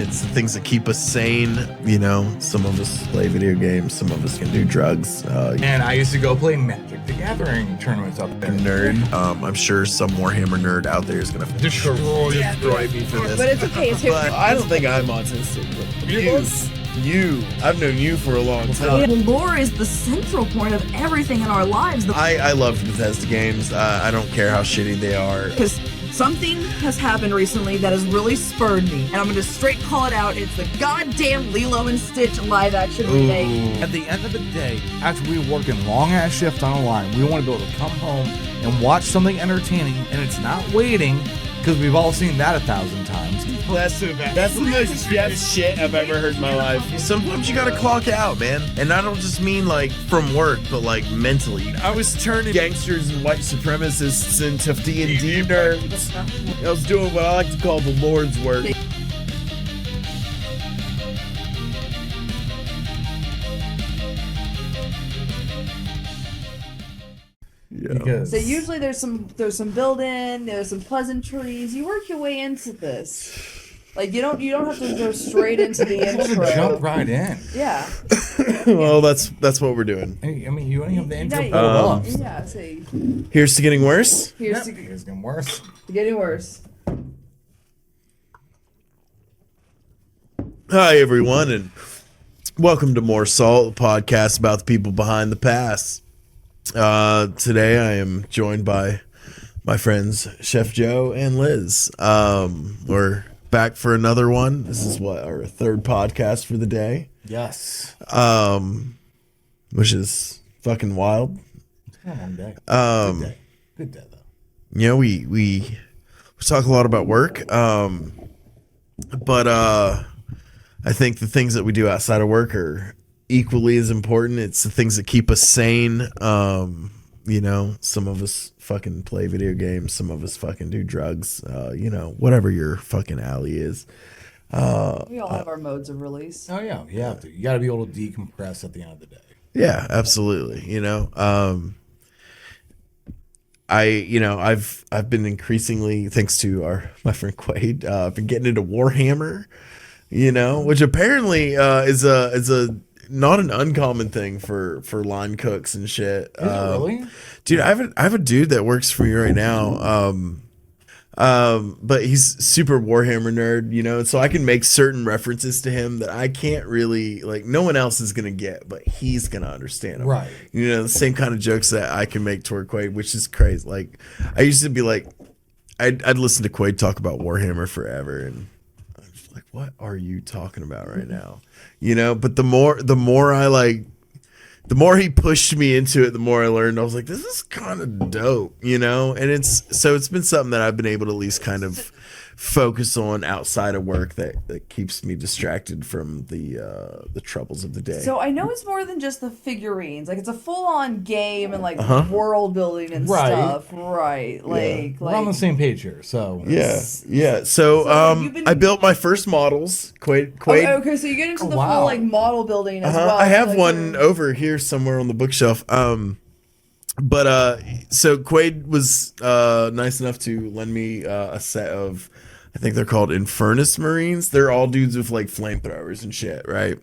It's the things that keep us sane. You know, some of us play video games, some of us can do drugs. And I used to go play Magic the Gathering tournaments up there. Nerd. I'm sure some Warhammer nerd out there is gonna destroy me for this. But it's okay. It's But I don't think I'm autistic. But you. I've known you for a long time. lore is the central point of everything in our lives. I loved Bethesda games. I don't care how shitty they are. Because something has happened recently that has really spurred me, and I'm gonna straight call it out. It's the goddamn Lilo and Stitch live action remake. At the end of the day, after we work in long ass shifts on a line, we want to be able to come home and watch something entertaining, and it's not waiting, because we've all seen that 1,000 times. That's the most Jeff shit I've ever heard in my life. Sometimes you gotta clock out, man. And I don't just mean like from work, but like mentally. I was turning gangsters and white supremacists into D&D nerds. I was doing what I like to call the Lord's work. Because So usually there's some build-in, there's some pleasantries. You work your way into this. Like you don't have to go straight into the intro. jump right in. Yeah. Well, that's what we're doing. Hey, I mean, you only have the intro Yeah, pulled up. yeah. See, Here's to getting worse. here's Yep, it's getting worse. getting worse. Hi, everyone, and welcome to More Salt, the podcast about the people behind the pass. Today, I am joined by my friends Chef Joe and Lizz. We're back for another one. This is our third podcast for the day, Yes. which is fucking wild. It's been a long day. Good day, though. You know, we talk a lot about work, but I think the things that we do outside of work are equally as important. It's the things that keep us sane. You know, some of us fucking play video games, some of us fucking do drugs. You know, whatever your fucking alley is. We all have our modes of release. Oh, yeah, you have to. You got to be able to decompress at the end of the day. Yeah, absolutely. You know, I've been increasingly, thanks to my friend Quaid, been getting into Warhammer. You know, which apparently is a not an uncommon thing for line cooks and shit. Is it really? Dude, I have a dude that works for me right now. But he's super Warhammer nerd, you know, so I can make certain references to him that I can't really, like, no one else is gonna get, but he's gonna understand them. Right. You know, the same kind of jokes that I can make toward Quaid, which is crazy. Like, I used to be like, I'd listen to Quaid talk about Warhammer forever, and like, what are you talking about right now? You know, but the more he pushed me into it, the more I learned. I was like, this is kind of dope, you know? And it's been something that I've been able to at least kind of focus on outside of work that keeps me distracted from the troubles of the day. So I know it's more than just the figurines. Like it's a full-on game and like world building and Right. stuff. Right. Like We're on the same page here, so. Yeah. So you've been- I built my first models. Quaid. Okay, so you get into the wow. full like model building as well. I have Like, one over here somewhere on the bookshelf. But so Quaid was nice enough to lend me a set of, I think they're called Infernus Marines. They're all dudes with like flamethrowers and shit, right?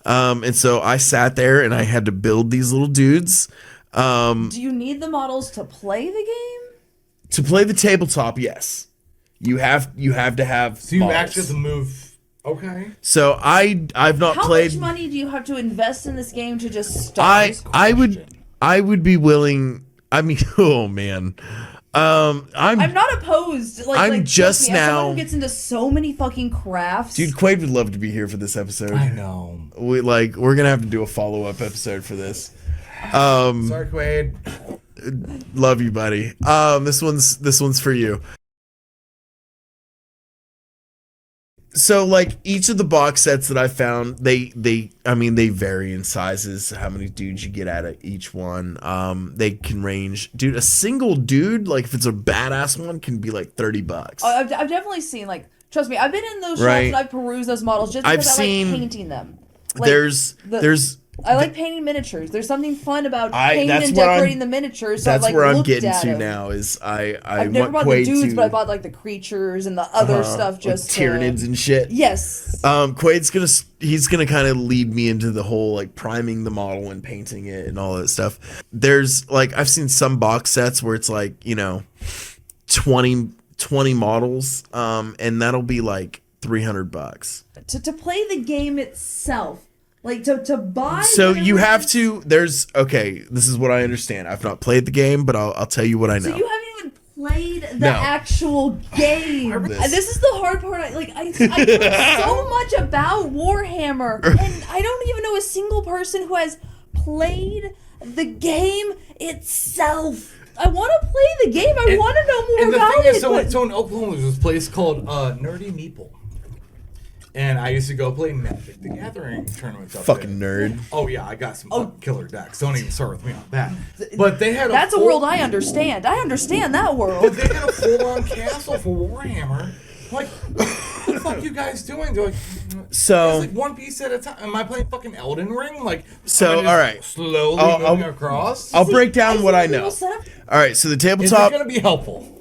And so I sat there and I had to build these little dudes. Do you need the models to play the game? To play the tabletop, yes. You have to have So you models. actually have to move. Okay. So I've not How played. much money do you have to invest in this game to just start? I would be willing. I mean, oh man. I'm not opposed. Like, I'm just trust me, as someone now- who gets into so many fucking crafts. Dude, Quaid would love to be here for this episode. I know. We're gonna have to do a follow-up episode for this. Sorry, Quaid. Love you, buddy. This one's for you. So like each of the box sets that I found, they vary in sizes, how many dudes you get out of each one. They can range, dude, a single dude, like if it's a badass one, can be like $30. Oh, I've definitely seen, like, trust me, I've been in those shops Right. and I've perused those models just I've because I seen- like painting them. Like, there's I like painting miniatures. There's something fun about painting that's and what I'm- decorating the miniatures. So That's I've, like, where I'm looked getting at to 'em. now. Is I I've never want bought the Quaid dudes, to, but I bought like the creatures and the other stuff. like Just Tyranids and shit. yes. Quaid's gonna kind of lead me into the whole like priming the model and painting it and all that stuff. There's like I've seen some box sets where it's like 20 models, and that'll be like $300. To play the game itself, like to buy. So you whatever have it is- to. There's okay. This is what I understand. I've not played the game, but I'll tell you what I know. So you haven't even played the No. actual game. This. This is the hard part. I know so much about Warhammer, and I don't even know a single person who has played the game itself. I want to play the game. I want to know more And the about thing it. is, but- so in Oklahoma, there's this place called Nerdy Meeple. And I used to go play Magic the Gathering tournaments up Fucking there. nerd. Oh, yeah, I got some fucking killer decks. Don't even start with me on that. But they had That's a full- world I understand. I understand that world. But they had a full-on castle for Warhammer. Like, what the fuck you guys doing? They're like, So- it's like one piece at a time. Am I playing fucking Elden Ring? Like, So, am I just all right. slowly I'll- moving across. I'll break down what I see know. people set up- All right. So the Is tabletop. it gonna be helpful?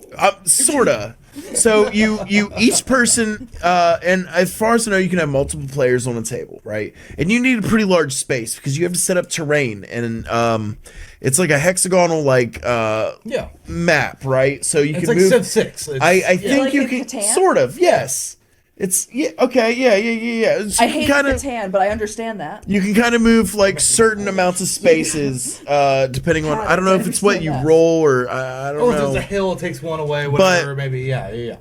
Sorta. So you each person, and as far as I know, you can have multiple players on a table, right? And you need a pretty large space because you have to set up terrain, and it's like a hexagonal Yeah. map, right? So you It's can like move. Civ 6. It's, I think Like you in can Catan? sort of, yes. It's okay, yeah. So I you hate can kinda, Catan, but I understand that. you can kind of move like certain amounts of spaces, depending on. God, I don't know I if it's what you understand that. roll or I don't Oh, if know. there's a hill, it takes one away, whatever, maybe, yeah.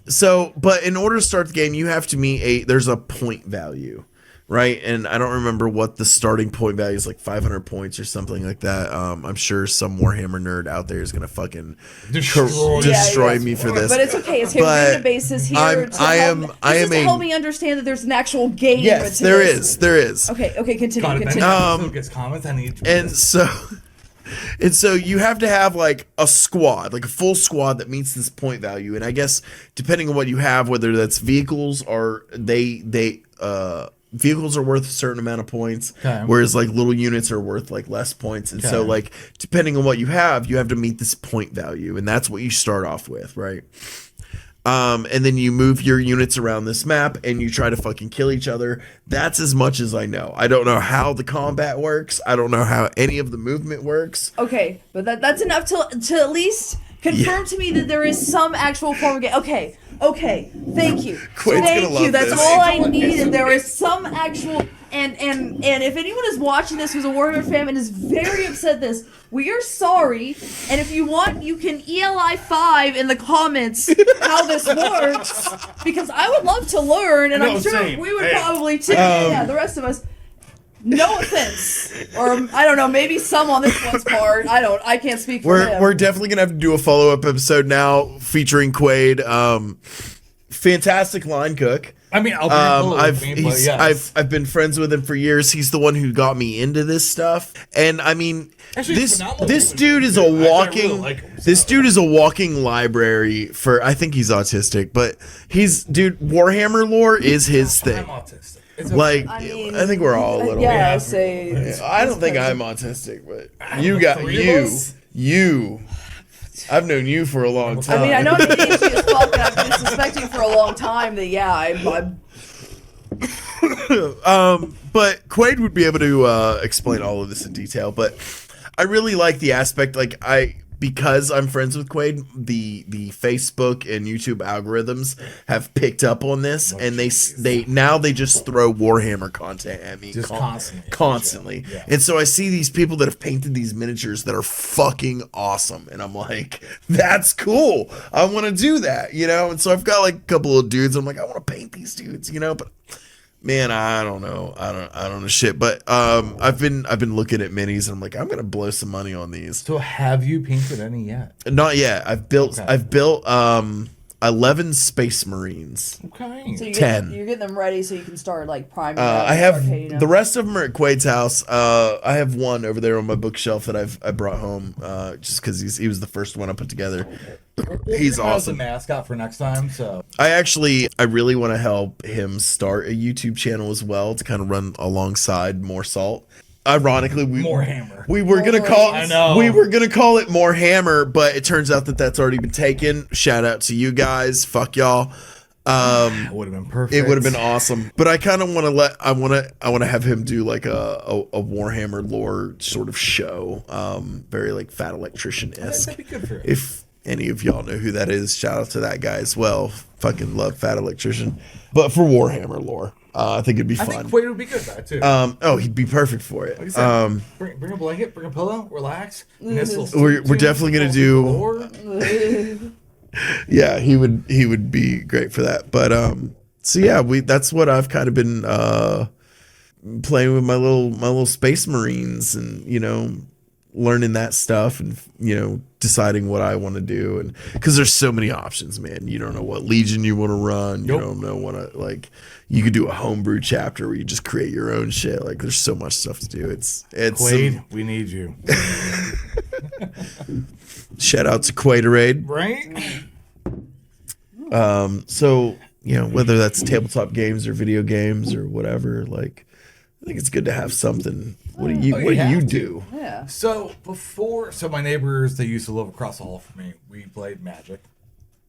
So, but in order to start the game, you have to meet there's a point value, right? And I don't remember what the starting point value is, like 500 points or something like that. I'm sure some Warhammer nerd out there is gonna fucking Destroy. destroy Yeah, me for this. But it's okay. It's here But the basis here. I'm- to I help am- me- I this am is to a- help me understand that there's an actual game. Yes, to there this. is. There is. Okay, continue. God, if Continue. anyone gets comments, I need to. And so and so you have to have like a squad, like a full squad that meets this point value. And I guess depending on what you have, whether that's vehicles or vehicles are worth a certain amount of points, Okay. whereas like little units are worth like less points. And so Okay. like depending on what you have to meet this point value, and that's what you start off with, right? And then you move your units around this map and you try to fucking kill each other. That's as much as I know. I don't know how the combat works. I don't know how any of the movement works. Okay, but that's enough to at least confirm to me that there is some actual form of game. Okay. Thank you. Quaid's Thank gonna you. love That's this. all I needed. There is some actual and if anyone is watching this who's a Warhammer fan and is very upset at this, we are sorry. And if you want, you can ELI5 in the comments how this works because I would love to learn, and No, I'm sure same. we would Hey. probably too. Yeah, the rest of us. No offense, or I don't know, maybe some on this one's part. I can't speak for him. We're definitely gonna have to do a follow-up episode now featuring Quaid. Fantastic line cook. I mean, I'll bring Bullet with me, but yes. I've been friends with him for years. He's the one who got me into this stuff. And I mean, Actually, he's this phenomenal. this dude is a I really walking like him, this so. dude is a walking library for. I think he's autistic, but Warhammer lore is his I'm thing. autistic. It's Like I mean, I think we're all a little. Yeah, Yeah. I'd say. I don't think I'm autistic, but you the got three of us? you. I've known you for a long time. I mean, I know I'm ADHD as fuck, and I've been suspecting for a long time that I'm But Quaid would be able to explain all of this in detail. But I really like the aspect, because I'm friends with Quaid, the Facebook and YouTube algorithms have picked up on this, and they just throw Warhammer content at me Just constantly. Yeah. And so I see these people that have painted these miniatures that are fucking awesome, and I'm like, that's cool. I want to do that, And so I've got like a couple of dudes. I'm like, I want to paint these dudes, but. Man, I don't know. I don't know shit. But I've been looking at minis and I'm like, I'm gonna blow some money on these. So have you painted any yet? Not yet. I've built Okay. 11 Space Marines. Okay. so 10. you're getting them ready so you can start priming. them I and have start painting them. the rest of them are at Quaid's house. I have one over there on my bookshelf that I brought home just because he was the first one I put together. He's We'll awesome. the mascot for next time. So I really want to help him start a YouTube channel as well to kind of run alongside More Salt. ironically, More hammer. we were gonna call. I know. We were gonna call it More Hammer, but it turns out that that's already been taken. Shout out to you guys. Fuck y'all. It would have been perfect. It would have been awesome. But I kind of want to I want to have him do like a Warhammer lore sort of show. Very like Fat Electrician-esque. That'd be good for him. If any of y'all know who that is, shout out to that guy as well. Fucking love Fat Electrician. But for Warhammer lore, I think it'd be I fun. think Quaid would be good at that too. He'd be perfect for it. Like I said, bring a blanket, bring a pillow, relax. We're definitely gonna do. Yeah, he would be great for that. But so yeah, that's what I've kind of been playing with my little Space Marines, and learning that stuff, and deciding what I want to do, and because there's so many options, man. You don't know what Legion you want to run. You don't know what you could do a homebrew chapter where you just create your own shit. Like there's so much stuff to do. It's Quaid, we need you. Shout out to Quaterade. Right? So whether that's tabletop games or video games or whatever, like I think it's good to have something. What do you do? Yeah. So my neighbors, they used to live across the hall from me. We played Magic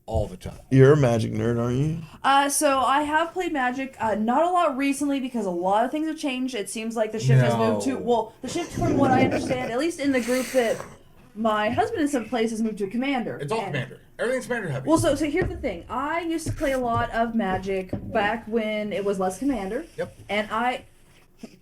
all the time. You're a Magic nerd, aren't you? So I have played Magic, not a lot recently because a lot of things have changed. It seems like the shift has moved to, the shift from what I understand, at least in the group that my husband in some place has moved to Commander. It's all Commander. Everything's Commander heavy. Well, so here's the thing. I used to play a lot of Magic back when it was less Commander. Yep. And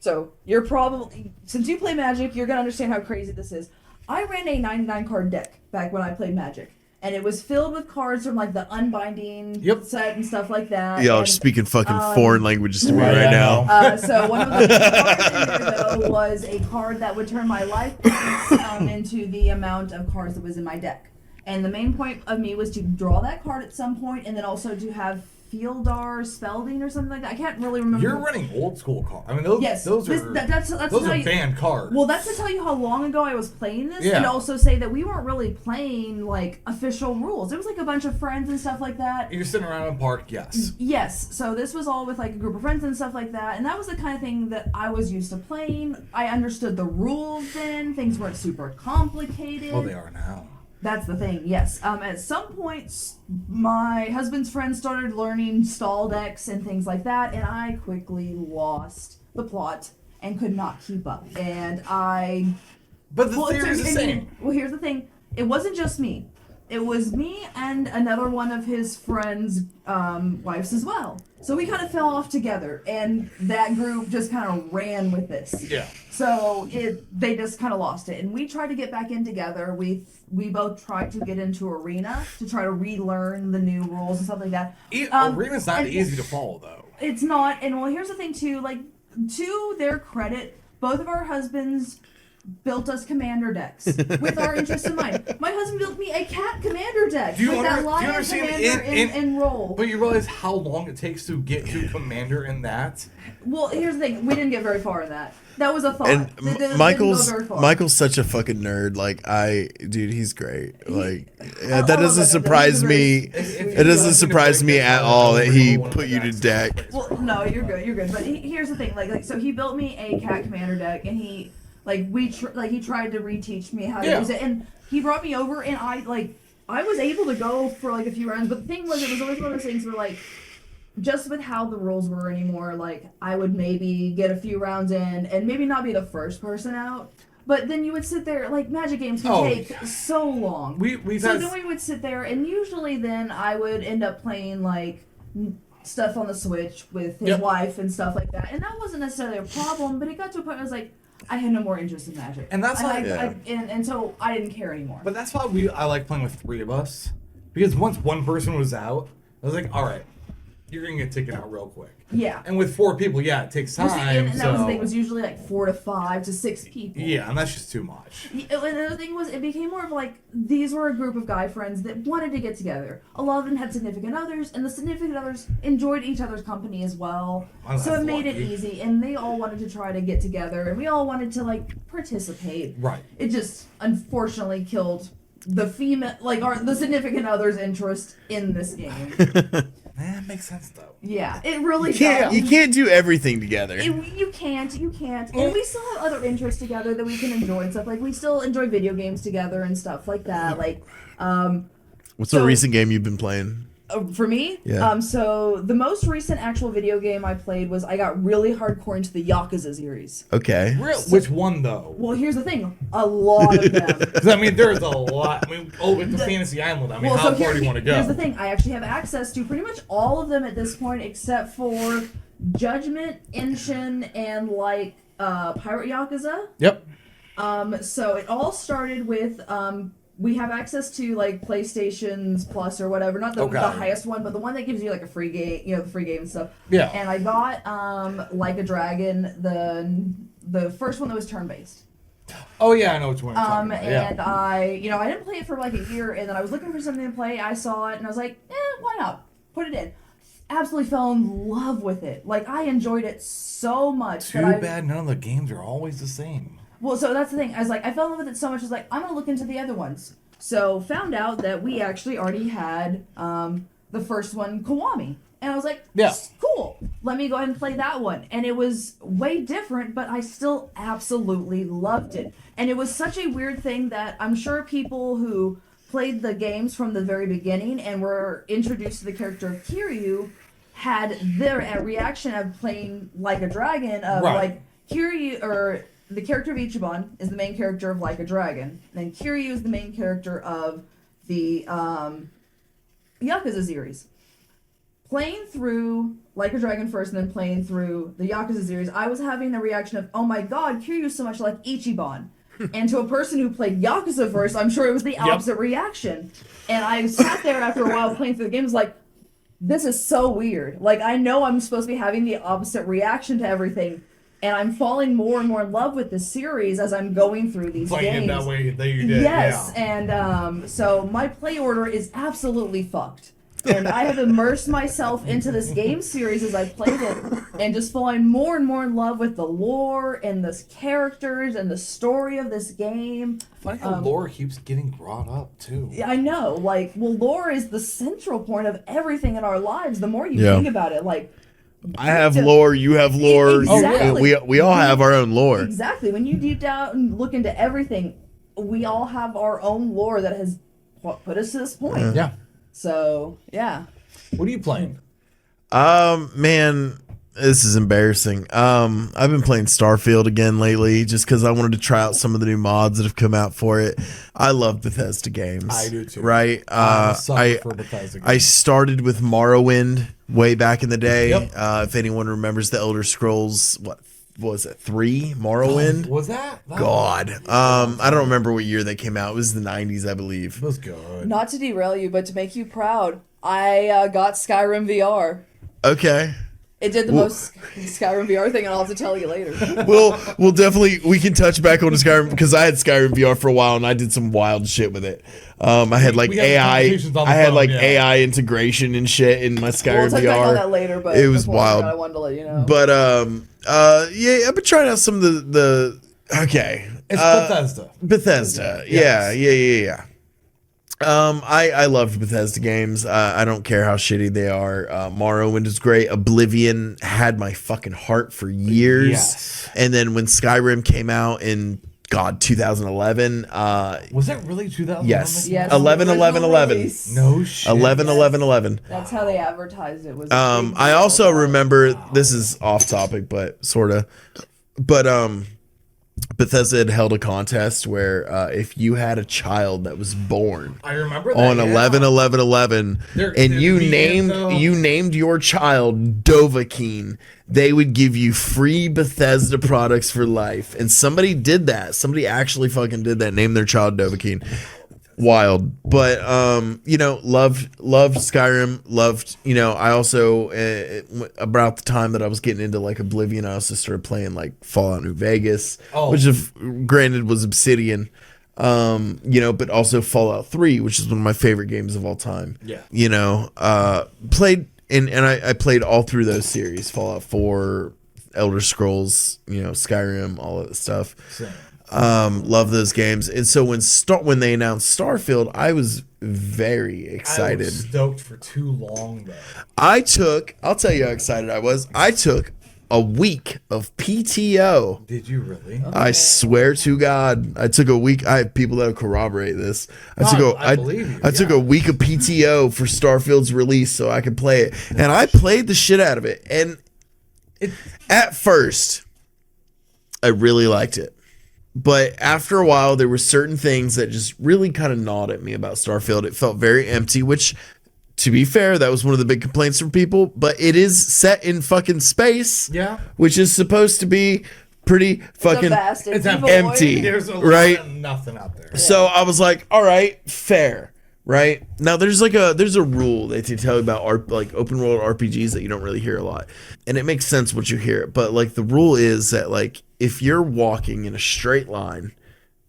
so you're probably, since you play Magic, you're gonna understand how crazy this is. I ran a 99 card deck back when I played Magic, and it was filled with cards from like the Unbinding set and stuff like that. Y'all are speaking fucking foreign languages to me right now. So one of the cards in there though was a card that would turn my life points into the amount of cards that was in my deck. And the main point of me was to draw that card at some point, and then also to have Fieldar, Spelding, or something like that. I can't really remember. You're running old school cards. I mean, those are banned cards. Well, that's to tell you how long ago I was playing this, Yeah. and also say that we weren't really playing like official rules. It was like a bunch of friends and stuff like that. You're sitting around in a park, yes. Yes, so this was all with like a group of friends and stuff like that, and that was the kind of thing that I was used to playing. I understood the rules then. Things weren't super complicated. Well, they are now. That's the thing, yes. At some point, my husband's friends started learning stall decks and things like that, and I quickly lost the plot and could not keep up. And But the theory is the same. Well, here's the thing. It wasn't just me. It was me and another one of his friends' wives as well. So we kind of fell off together, and that group just kind of ran with this. Yeah. So they just kind of lost it, and we tried to get back in together. We both tried to get into Arena to try to relearn the new rules and stuff like that. Arena's not easy to follow, though. It's not, and well, here's the thing too. Like, to their credit, both of our husbands built us commander decks with our interests in mind. My husband built me a cat commander deck with that lion commander in roll. But you realize how long it takes to get to commander in that? Well, here's the thing. We didn't get very far in that. That was a thought. And Michael's such a fucking nerd. Like dude, he's great. Like that doesn't surprise me. It doesn't surprise me at all that he put you to deck. Well, no, you're good. But here's the thing. Like, so he built me a cat commander deck, and he he tried to reteach me how to use it, and he brought me over, and I was able to go for like a few rounds. But the thing was, it was always one of those things where like, just with how the rules were anymore, like I would maybe get a few rounds in and maybe not be the first person out. But then you would sit there, like Magic games can take so long. Then we would sit there, and usually then I would end up playing like stuff on the Switch with his wife and stuff like that. And that wasn't necessarily a problem, but it got to a point where I was like, I had no more interest in Magic. And that's why and so I didn't care anymore. But that's why I like playing with three of us. Because once one person was out, I was like, all right, you're going to get taken out real quick. Yeah. And with 4 people, it takes time. And that was the thing. It was usually like 4 to 5 to 6 people. Yeah, and that's just too much. And the other thing was, it became more of like, these were a group of guy friends that wanted to get together. A lot of them had significant others, and the significant others enjoyed each other's company as well. So it made it easy, and they all wanted to try to get together, and we all wanted to like participate. Right. It just unfortunately killed the female, the significant other's interest in this game. That makes sense though. Yeah, it really Can't, does. you can't do everything together. You can't. And we still have other interests together that we can enjoy and stuff. Like, we still enjoy video games together and stuff like that. Like, What's so- a recent game you've been playing? for me, Yeah. so the most recent actual video game I played was I got really hardcore into the Yakuza series. Okay. Which one though? Well, here's the thing, a lot of them. Because I mean, there's a lot. I mean, it's the Fantasy Island. I mean, how far do you want to go? Here's the thing, I actually have access to pretty much all of them at this point, except for Judgment, Inshin, and like Pirate Yakuza. Yep. So it all started with we have access to like PlayStation's Plus or whatever, not the highest one, but the one that gives you like a free game, you know, the free game and stuff. Yeah. And I got Like a Dragon, the first one that was turn based. Oh yeah, I know which one you're talking about. And Yeah. I didn't play it for like a year, and then I was looking for something to play. I saw it, and I was like, why not? Put it in. Absolutely fell in love with it. Like, I enjoyed it so much. Too bad none of the games are always the same. Well, so that's the thing. I was like, I fell in love with it so much. I was like, I'm gonna look into the other ones. So found out that we actually already had the first one, Kiwami, and I was like, yeah, cool. Let me go ahead and play that one. And it was way different, but I still absolutely loved it. And it was such a weird thing that I'm sure people who played the games from the very beginning and were introduced to the character of Kiryu had their reaction of playing Like a Dragon of like Kiryu, or the character of Ichiban is the main character of Like a Dragon. Then Kiryu is the main character of the Yakuza series. Playing through Like a Dragon first and then playing through the Yakuza series, I was having the reaction of, oh my god, Kiryu is so much like Ichiban. And to a person who played Yakuza first, I'm sure it was the opposite reaction. And I sat there after a while playing through the games like, this is so weird. Like, I know I'm supposed to be having the opposite reaction to everything, and I'm falling more and more in love with this series as I'm going through these playing games. It that way that you did. Yes, yeah. and so my play order is absolutely fucked. And I have immersed myself into this game series as I played it, and just falling more and more in love with the lore and the characters and the story of this game. Funny how lore keeps getting brought up too. I know, like, well, lore is the central point of everything in our lives. The more you think about it, like, I have lore, you have lore. Exactly. We all have our own lore. Exactly. When you deep down and look into everything, we all have our own lore that has put us to this point. Yeah. So, yeah. What are you playing? Man, this is embarrassing. I've been playing Starfield again lately just because I wanted to try out some of the new mods that have come out for it. I love Bethesda games. I do too. Right? I'm a sucker for Bethesda games. I started with Morrowind way back in the day. Yep. If anyone remembers the Elder Scrolls, what was it, 3? Morrowind? Was that? God. I don't remember what year they came out. It was the 90s, I believe. It was good. Not to derail you, but to make you proud, I got Skyrim VR. Okay. It did the most Skyrim VR thing, and I'll have to tell you later. We'll definitely, we can touch back on Skyrim because I had Skyrim VR for a while and I did some wild shit with it. I had like we had AI, conversations on the I had phone, like yeah. AI integration and shit in my Skyrim We'll touch back on that VR. later, but It was before wild. I wanted to let you know. But yeah, I've been trying out some of the okay. It's Bethesda. Bethesda. Yes. Yeah. I loved Bethesda games. I don't care how shitty they are. Morrowind is great. Oblivion had my fucking heart for years. Yes. And then when Skyrim came out in 2011, Was that really 2011? yes. Yes, 11 the 11 original 11. release. No shit. 11 11 11. That's how they advertised it. Was I also remember, this is off topic but sort of, but Bethesda had held a contest where if you had a child that was born I remember that. on yeah. 11/11/11 and you named your child Dovahkiin, they would give you free Bethesda products for life. And somebody did that. Somebody actually fucking did that. Named their child Dovahkiin. Wild. But loved Skyrim. Loved, I also about the time that I was getting into like Oblivion, I also started playing like Fallout New Vegas, which granted was Obsidian. But also Fallout 3, which is one of my favorite games of all time. Yeah. Played and I played all through those series, Fallout 4, Elder Scrolls, Skyrim, all of that stuff. Same. Love those games. And so when they announced Starfield, I was very I excited. was stoked for too long though. I'll tell you how excited I was. I took a week of PTO. Did you really? I swear to God, I took a week. I have people that corroborate this. I believe you, I took a week of PTO for Starfield's release so I could play it, and I played the shit out of it. And at first, I really liked it. But after a while, there were certain things that just really kind of gnawed at me about Starfield. It felt very empty, which, to be fair, that was one of the big complaints from people. But it is set in fucking space, Yeah. which is supposed to be pretty fucking It's empty, There's a right? lot of nothing out there. So I was like, all right, fair, right? Now there's a rule that they tell you about like open world RPGs that you don't really hear a lot, and it makes sense once you hear it. But like the rule is that like if you're walking in a straight line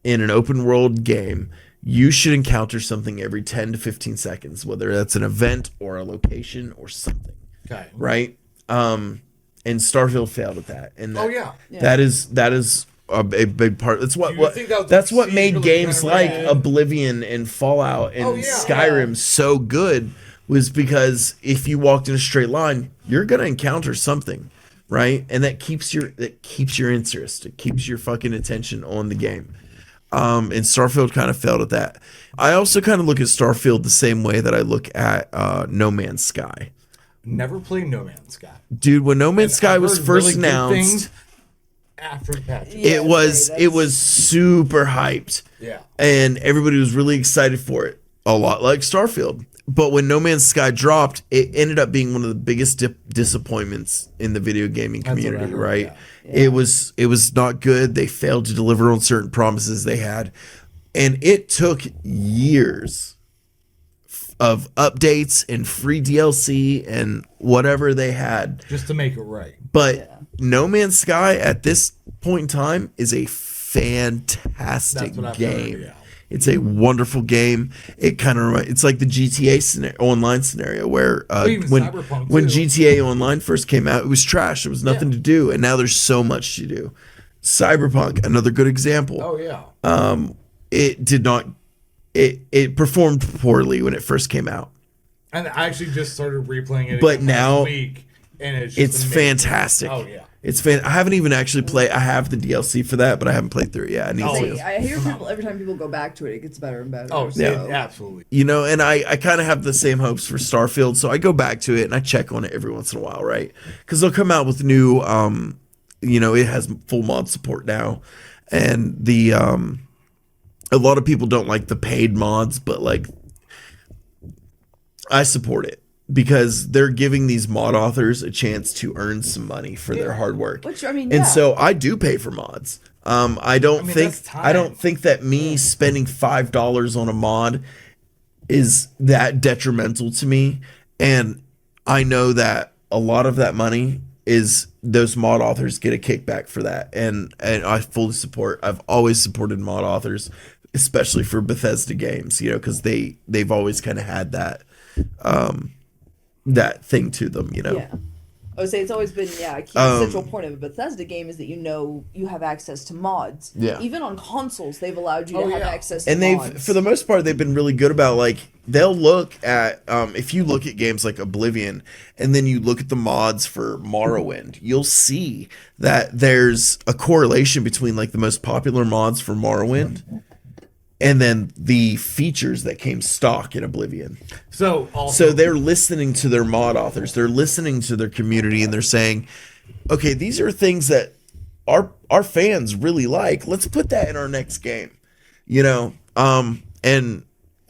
in an open world game, you should encounter something every 10 to 15 seconds, whether that's an event or a location or something. Okay. Right? And Starfield failed at that. And that, Oh, yeah. that is a big part. That's what, Do you think that was that's what made procedurally games like generated? Oblivion and Fallout and Oh, yeah. Skyrim so good, was because if you walked in a straight line, you're gonna encounter something, right? And that keeps your interest. It keeps your fucking attention on the game. And Starfield kind of failed at that. I also kind of look at Starfield the same way that I look at No Man's Sky. Never played No Man's Sky. Dude, when No Man's Sky I've was heard first really good announced, things after the patch. Yeah. it was super hyped. Yeah. And everybody was really excited for it. A lot like Starfield. But when No Man's Sky dropped, it ended up being one of the biggest disappointments in the video gaming That's what I community, heard, right? yeah. It was not good. They failed to deliver on certain promises they had. And it took years of updates and free DLC and whatever they had. Just to make it right. But No Man's Sky at this point in time is a fantastic That's what I've game. heard, yeah. It's a wonderful game. It kind of it's like the GTA online scenario where even when Cyberpunk, when too. GTA Online first came out, it was trash. There was nothing to do, and now there's so much to do. Cyberpunk, another good example. Oh, yeah. It did not. It performed poorly when it first came out, And I actually just started replaying it but again now last week, and it's just it's amazing. fantastic. Oh, yeah. It's I haven't even actually played. I have the DLC for that, but I haven't played through it yet. I need Oh, to. yeah. I hear people every time people go back to it, it gets better and better. Oh, so. yeah, absolutely. You know, and I kind of have the same hopes for Starfield, so I go back to it and I check on it every once in a while, right? Because they'll come out with new, it has full mod support now, and a lot of people don't like the paid mods, but like, I support it because they're giving these mod authors a chance to earn some money for their hard work. Which, I mean, and yeah. so I do pay for mods. I don't that's time. I don't think that me spending $5 on a mod is that detrimental to me. And I know that a lot of that money is those mod authors get a kickback for that. And I fully support. I've always supported mod authors, especially for Bethesda games, because they've always kind of had that that thing to them, Yeah. I would say it's always been, a key central point of a Bethesda game is that you have access to mods. Yeah. Even on consoles, they've allowed you to have access to And mods. for the most part, they've been really good about, like, they'll look at, if you look at games like Oblivion, and then you look at the mods for Morrowind, you'll see that there's a correlation between, like, the most popular mods for Morrowind and then the features that came stock in Oblivion. So they're listening to their mod authors, they're listening to their community, and they're saying, okay, these are things that our fans really like. Let's put that in our next game. And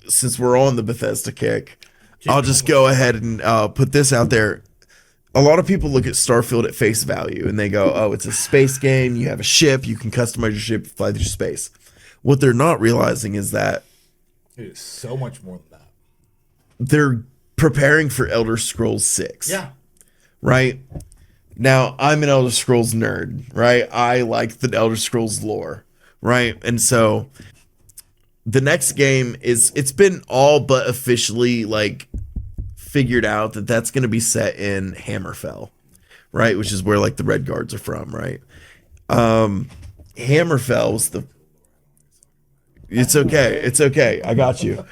since we're on the Bethesda kick, I'll just go ahead and put this out there. A lot of people look at Starfield at face value and they go, oh, it's a space game. You have a ship. You can customize your ship, fly through space. What they're not realizing is that It is so much more than that. they're preparing for Elder Scrolls 6. Yeah. Right? Now, I'm an Elder Scrolls nerd, right? I like the Elder Scrolls lore, right? And so the next game it's been all but officially like figured out that that's going to be set in Hammerfell, right? Which is where like the Red Guards are from, right? Hammerfell was It's okay. It's okay. I got you.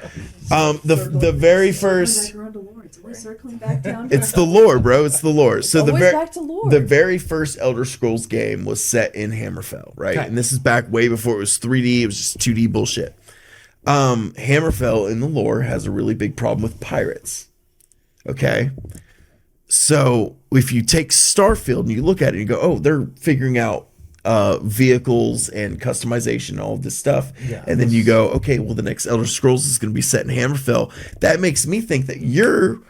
The very first. Circling back down. It's the lore, bro. It's the lore. So Always back to lore. the very first Elder Scrolls game was set in Hammerfell, right? Okay. And this is back way before it was 3D. It was just 2D bullshit. Hammerfell in the lore has a really big problem with pirates. Okay. So if you take Starfield and you look at it and you go, oh, they're figuring out vehicles and customization and all of this stuff. Yeah. And then you go, okay, well, the next Elder Scrolls is going to be set in Hammerfell. That makes me think that you're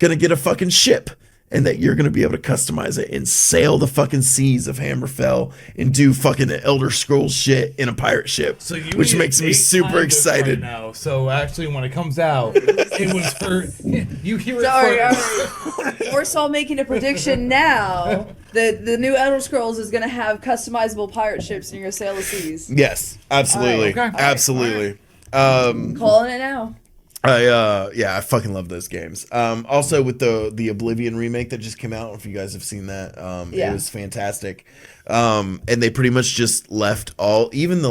going to get a fucking ship and that you're going to be able to customize it and sail the fucking seas of Hammerfell and do fucking Elder Scrolls shit in a pirate ship, So you which need makes me 8 super times excited. right now. So actually, when it comes out, it was for you hear it Sorry, first. we're all making a prediction now. The new Elder Scrolls is going to have customizable pirate ships and you're going to sail the seas. Yes, absolutely. All right, okay. Absolutely. Calling it now. I fucking love those games. Also with the Oblivion remake that just came out, if you guys have seen that, Yeah. it was fantastic. And they pretty much just left even the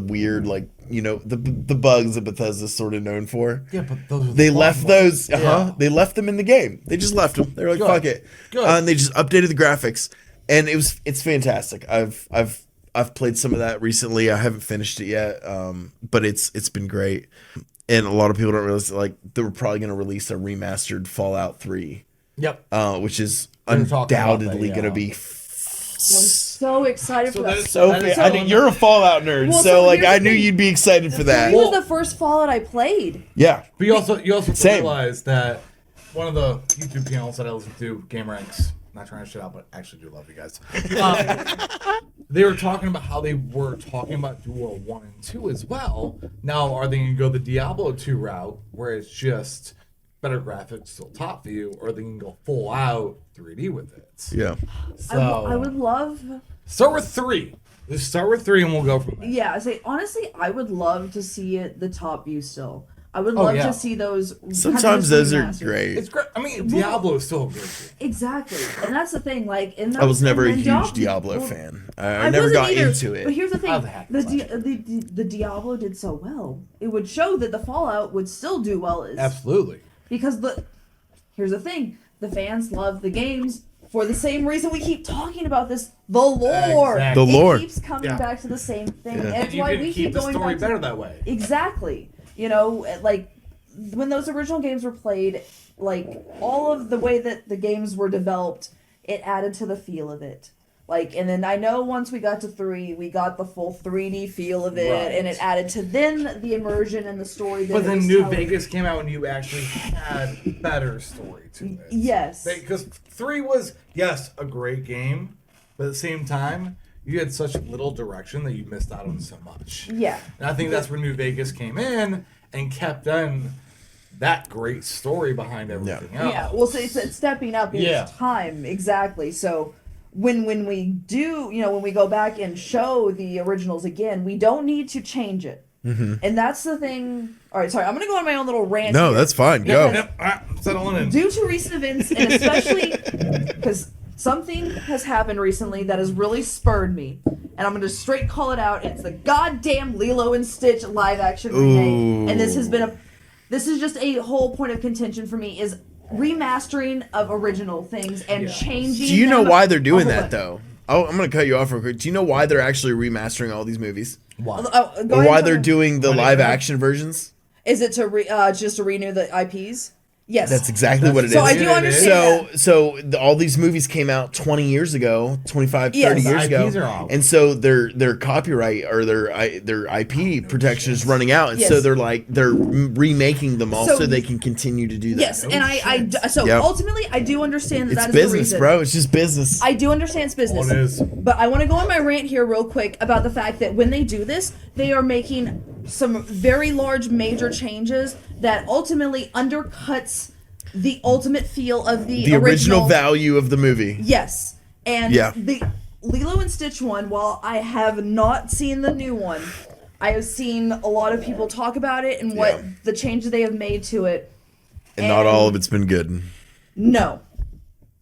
weird, the bugs that Bethesda's sort of known for. Yeah, but those are They the fun left ones. those. Yeah. They left them in the game. They just left them. They were like, Good. "Fuck it," Good. And they just updated the graphics, and it's fantastic. I've played some of that recently. I haven't finished it yet, but it's been great. And a lot of people don't realize they were probably going to release a remastered Fallout 3, Yep. which is We were talking about undoubtedly that, going to yeah. be I'm so excited for that. so. That is I think you're a Fallout nerd, Well, so so here's I the knew thing. you'd be excited for that. He was the first Fallout I played. Yeah. But you also Same. realize that one of the YouTube channels that I listen to, Game Ranks, not trying to shit out, but I actually do love you guys. They were talking about how they were talking about Duel 1 and 2 as well. Now, are they going to go the Diablo 2 route, where it's just better graphics, still top view, or are they going to go full out 3D with it? Yeah. So, I would love. start with 3. Let's start with 3 and we'll go from there. Yeah, I say honestly, I would love to see it the top view still. I would Oh, love yeah. to see those. Sometimes those are remastered. great. It's great. I mean, Diablo is still a great game. Exactly, and that's the thing. I was never a huge Diablo well, fan. I never wasn't got either, into But it. here's the How thing: the heck the, was the Diablo did so well. It would show that the Fallout would still do well Absolutely. because here's the thing: the fans love the games for the same reason we keep talking about this. The lore. Exactly. The lore. It keeps coming Yeah. back to the same thing. Yeah. And And it's you why can we keep the going story back better to that way. exactly. You know, like when those original games were played, like all of the way that the games were developed, it added to the feel of it. Like, and then I know once we got to 3, we got the full 3D feel of it, Right. and it added to then the immersion and the story. That But it then was New telling. Vegas came out and you actually had better story to it. Yes. Because 3 was, yes, a great game, but at the same time, you had such little direction that you missed out on so much. Yeah. And I think that's where New Vegas came in and kept on that great story behind everything else. Yeah, well, so it's stepping up each Yeah. time, exactly. So when we do, when we go back and show the originals again, we don't need to change it. And that's the thing. All right, sorry, I'm gonna go on my own little rant. No, here. that's fine. Go. Yep, settling in. Due to recent events, and especially because something has happened recently that has really spurred me, and I'm gonna straight call it out. It's the goddamn Lilo and Stitch live action remake, and this is just a whole point of contention for me is remastering of original things and Yeah. changing. Do you know them why they're doing a whole that bunch. though? Oh, I'm gonna cut you off real quick. Do you know why they're actually remastering all these movies? Why? Go Or ahead why and they're tell me. doing the Why they live do it? action versions? Is it to just to renew the IPs? Yes. That's exactly what it is. So I do It is. understand. All these movies came out 20 years ago, 25, 30 Yes. years The IPs ago. are out. And so their copyright or their IP protection is running out. And so Yes. they're remaking them all so, So- they can continue to do that. Yes, and so Yep. ultimately I do understand that It's that is the business, reason. bro. It's just business. I do understand it's business. All it is. But I want to go on my rant here real quick about the fact that when they do this, they are making some very large major changes that ultimately undercuts the ultimate feel of the original value of the movie. Yes. And Yeah. the Lilo and Stitch one, while I have not seen the new one, I have seen a lot of people talk about it and what Yeah. the changes they have made to it. And not all of it's been good. No.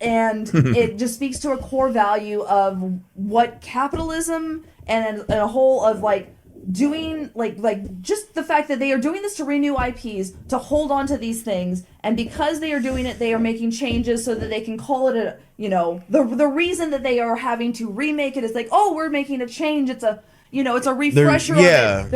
And it just speaks to a core value of what capitalism and a whole of like doing like just the fact that they are doing this to renew IPs, to hold on to these things, and because they are doing it, they are making changes so that they can call it a, you know, the reason that they are having to remake it is like, oh, we're making a change. It's a, you know, it's a refresher. They're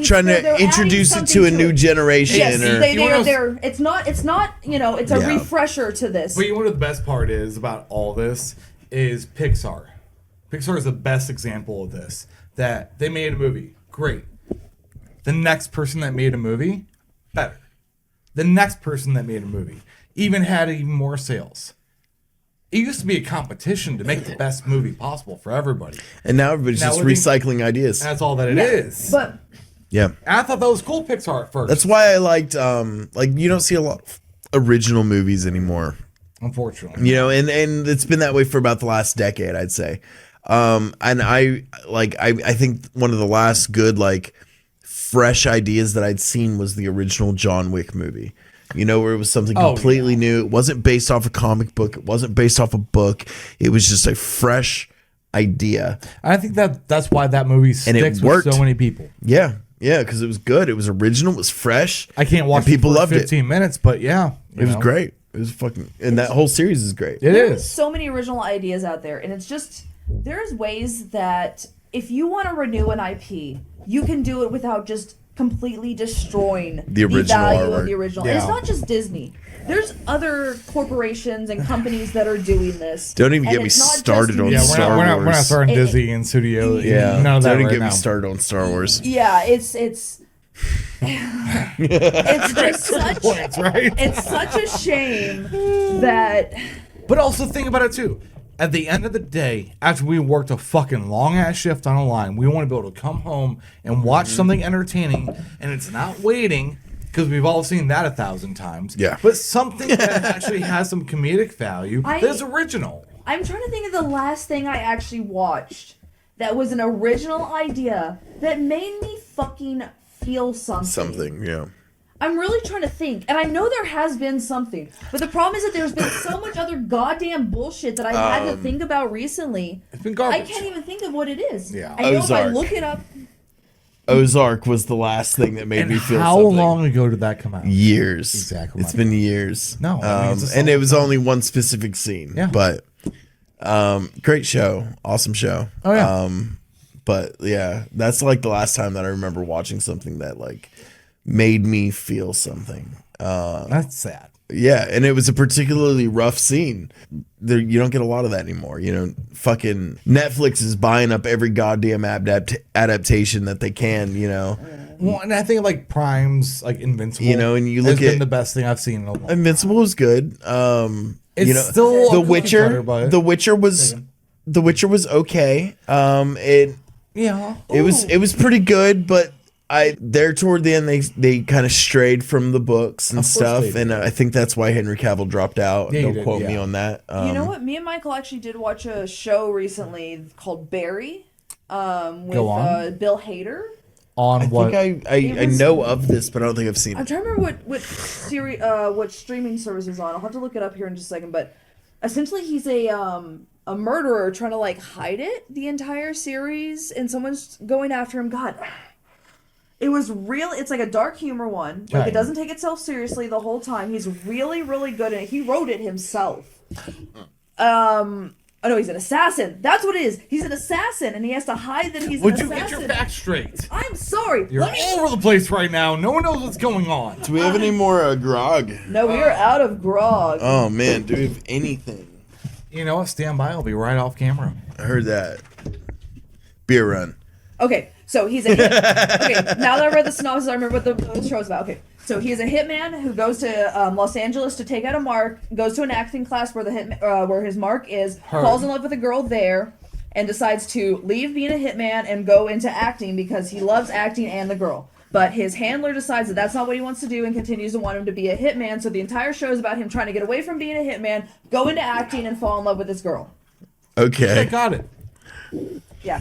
trying to introduce it to a new generation. Yes, or, they're it's not you know, it's a refresher to this. But you know what the best part is about all this is Pixar. Pixar is the best example of this. That they made a movie, great. The next person that made a movie, better. The next person that made a movie even had even more sales. It used to be a competition to make the best movie possible for everybody. And now everybody's just recycling ideas. That's all that it is. But and I thought that was cool, Pixar at first. That's why I liked, like, you don't see a lot of original movies anymore. Unfortunately. You know, and it's been that way for about the last decade, I'd say. And I think one of the last good, like, fresh ideas that I'd seen was the original John Wick movie. You know, where it was something completely new. It wasn't based off a comic book. It wasn't based off a book. It was just a fresh idea. I think that's why that movie sticks with so many people. Yeah, because it was good. It was original. It was fresh. I can't watch people loved 15 minutes, but yeah. It was great. It was fucking, and that whole series is great. There's so many original ideas out there, and it's just, there's ways that if you want to renew an IP, you can do it without just completely destroying the value of the original. And it's not just Disney. There's other corporations and companies that are doing this. Don't even get me started on Star Wars. We're not starting Disney in studio. Yeah, none of that don't even right get now. me started on Star Wars. Yeah, it's just such right? It's such a shame that. But also think about it too. At the end of the day, after we worked a fucking long ass shift on a line, we want to be able to come home and watch something entertaining, and it's not waiting, because we've all seen that 1,000 times. Yeah. But something that actually has some comedic value that's original. I'm trying to think of the last thing I actually watched that was an original idea that made me fucking feel something. Yeah. I'm really trying to think, and I know there has been something, but the problem is that there's been so much other goddamn bullshit that I've had to think about recently. It's been garbage. I can't even think of what it is. Yeah. I know Ozark. if I look it up. Ozark was the last thing that made me feel how something. long ago did that come out? Years. Exactly. It's been years. No, I mean, and it was only one specific scene. Yeah. But great show. Awesome show. Oh, yeah. But yeah, that's like the last time that I remember watching something that like made me feel something. That's sad. Yeah, and it was a particularly rough scene. There, you don't get a lot of that anymore. You know, fucking Netflix is buying up every goddamn adaptation that they can. You know, Well, and I think like Prime's like Invincible. You know, and you look has been at- the best thing I've seen in a long time. Invincible was good. It's you know, still The a Witcher. cookie cutter, but- The Witcher was okay. It was pretty good, but there toward the end they kind of strayed from the books and Of course stuff, they did. and I think that's why Henry Cavill dropped out. Yeah, he Don't did, quote me yeah. on that. You know what? Me and Michael actually did watch a show recently called Barry, with Go on. Bill Hader. On I what? think I know of this, but I don't think I've seen I'm it. trying to remember what streaming service is on. I'll have to look it up here in just a second. But essentially, he's a murderer trying to like hide it the entire series, and someone's going after him. God, it was real. It's like a dark humor one. Like Right. it doesn't take itself seriously the whole time. He's really, really good at it. He wrote it himself. Oh no, he's an assassin. That's what it is. He's an assassin, and he has to hide that he's Would an you assassin. get your facts straight? I'm sorry. You're Let me- all over the place right now. No one knows what's going on. Do we have any more grog? No, we are out of grog. Oh man, do we have anything? You know what? Stand by. I'll be right off camera. I heard that. Beer run. Okay, so he's a hit. Okay, now that I read the synopsis, I remember what the show's about. Okay, so he's a hitman who goes to Los Angeles to take out a mark, goes to an acting class where where his mark is, falls in love with a girl there, and decides to leave being a hitman and go into acting because he loves acting and the girl. But his handler decides that that's not what he wants to do and continues to want him to be a hitman. So the entire show is about him trying to get away from being a hitman, go into acting, and fall in love with this girl. I Okay. got it. Yeah.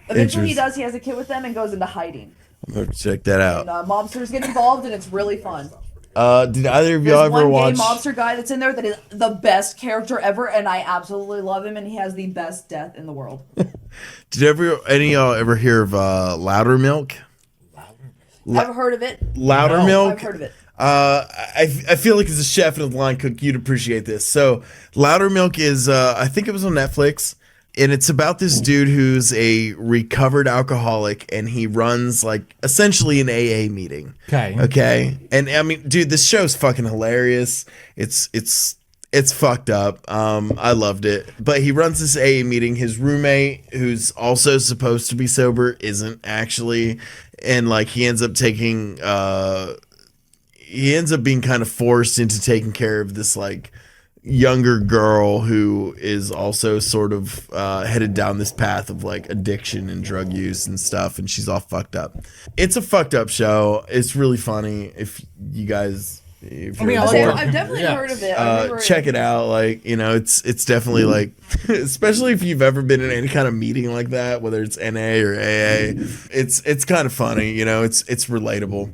Eventually he does. He has a kid with them and goes into hiding. I'm gonna check that And out. mobsters get involved, and it's really fun. Did either of y'all There's ever one watch? gay mobster guy that's in there that is the best character ever, and I absolutely love him, and he has the best death in the world. Did any of y'all ever hear of Loudermilk? I've heard of it. Loudermilk. I've heard of it. I feel like as a chef and a line cook, you'd appreciate this. So, Loudermilk is, I think it was on Netflix, and it's about this dude who's a recovered alcoholic, and he runs like essentially an AA meeting. Okay. And I mean, dude, this show's fucking hilarious. It's fucked up. I loved it. But he runs this AA meeting. His roommate, who's also supposed to be sober, isn't actually, and like he ends up taking. He ends up being kind of forced into taking care of this like younger girl who is also sort of headed down this path of like addiction and drug use and stuff, and she's all fucked up. It's a fucked up show. It's really funny. If you guys, I've definitely heard of it. Check it out. Like, you know, it's definitely like, especially if you've ever been in any kind of meeting like that, whether it's NA or AA, it's kind of funny. You know, it's relatable.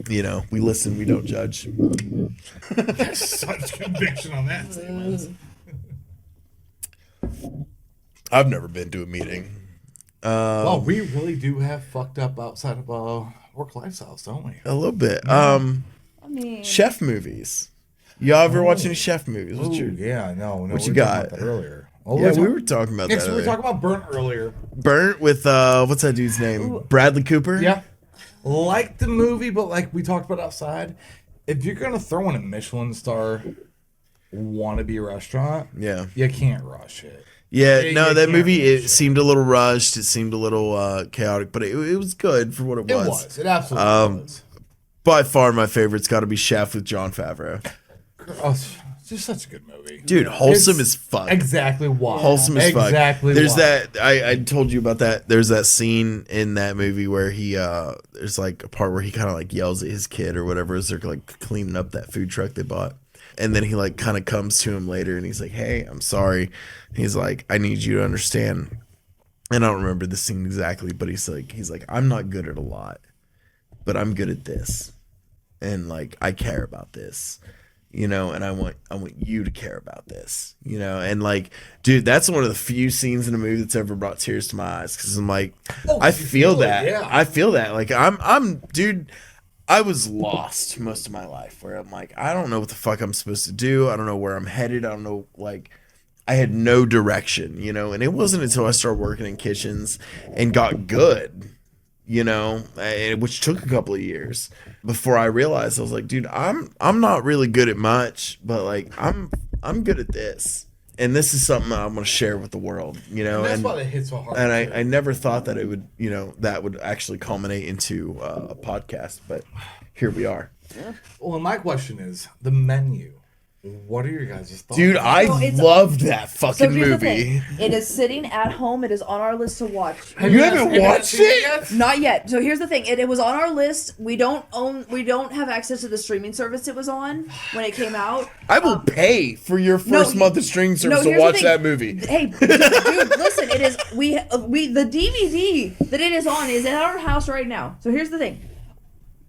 You know, we listen, we don't judge. Such conviction on that statement. I've never been to a meeting. Well, we really do have fucked up outside of work lifestyles, don't we? A little bit. I mean, Chef movies. Y'all ever watch any chef movies? What's your, No. What you we were talking got? about that earlier. Yeah, we were talking about that. Yes, we were talking about Burnt earlier. Burnt with what's that dude's name? Bradley Cooper. Yeah. Like the movie, but like we talked about outside, if you're gonna throw in a Michelin star wannabe restaurant, you can't rush it. Yeah, no, that movie it seemed a little rushed. It seemed a little chaotic, but it was good for what it was. It was. It absolutely was. By far, my favorite's got to be Chef with Jon Favreau. Oh, it's just such a good movie, dude. Wholesome as fuck. Exactly why. Wholesome as fuck. Exactly. There's why. that. I told you about that. There's that scene in that movie where he there's like a part where he kind of like yells at his kid or whatever as they're like cleaning up that food truck they bought, and then he like kind of comes to him later and he's like, "Hey, I'm sorry." He's like, "I need you to understand." And I don't remember the scene exactly, but he's like, "I'm not good at a lot, but I'm good at this, and like I care about this." You know, and I want you to care about this, you know, and like, dude, that's one of the few scenes in a movie that's ever brought tears to my eyes because I'm like, I feel that, I feel that, like, dude, I was lost most of my life where I'm like, I don't know what the fuck I'm supposed to do, I don't know where I'm headed, I don't know, like, I had no direction, you know, and it wasn't until I started working in kitchens and got good, you know, which took a couple of years before I realized I was like, dude, I'm not really good at much, but like I'm good at this, and this is something I'm gonna share with the world, you know. And that's why it hits so hard. And I never thought that it would, you know, that would actually culminate into a podcast, but here we are. Yeah. Well, and my question is the menu. What are your guys' thoughts? Dude, I loved that fucking movie. It is sitting at home. It is on our list to watch. You haven't watched it yet? Not yet. So here's the thing. It was on our list. We don't have access to the streaming service it was on when it came out. I will pay for your first month of streaming service to watch that movie. Hey, dude, listen. It is we the DVD that it is on is at our house right now. So here's the thing.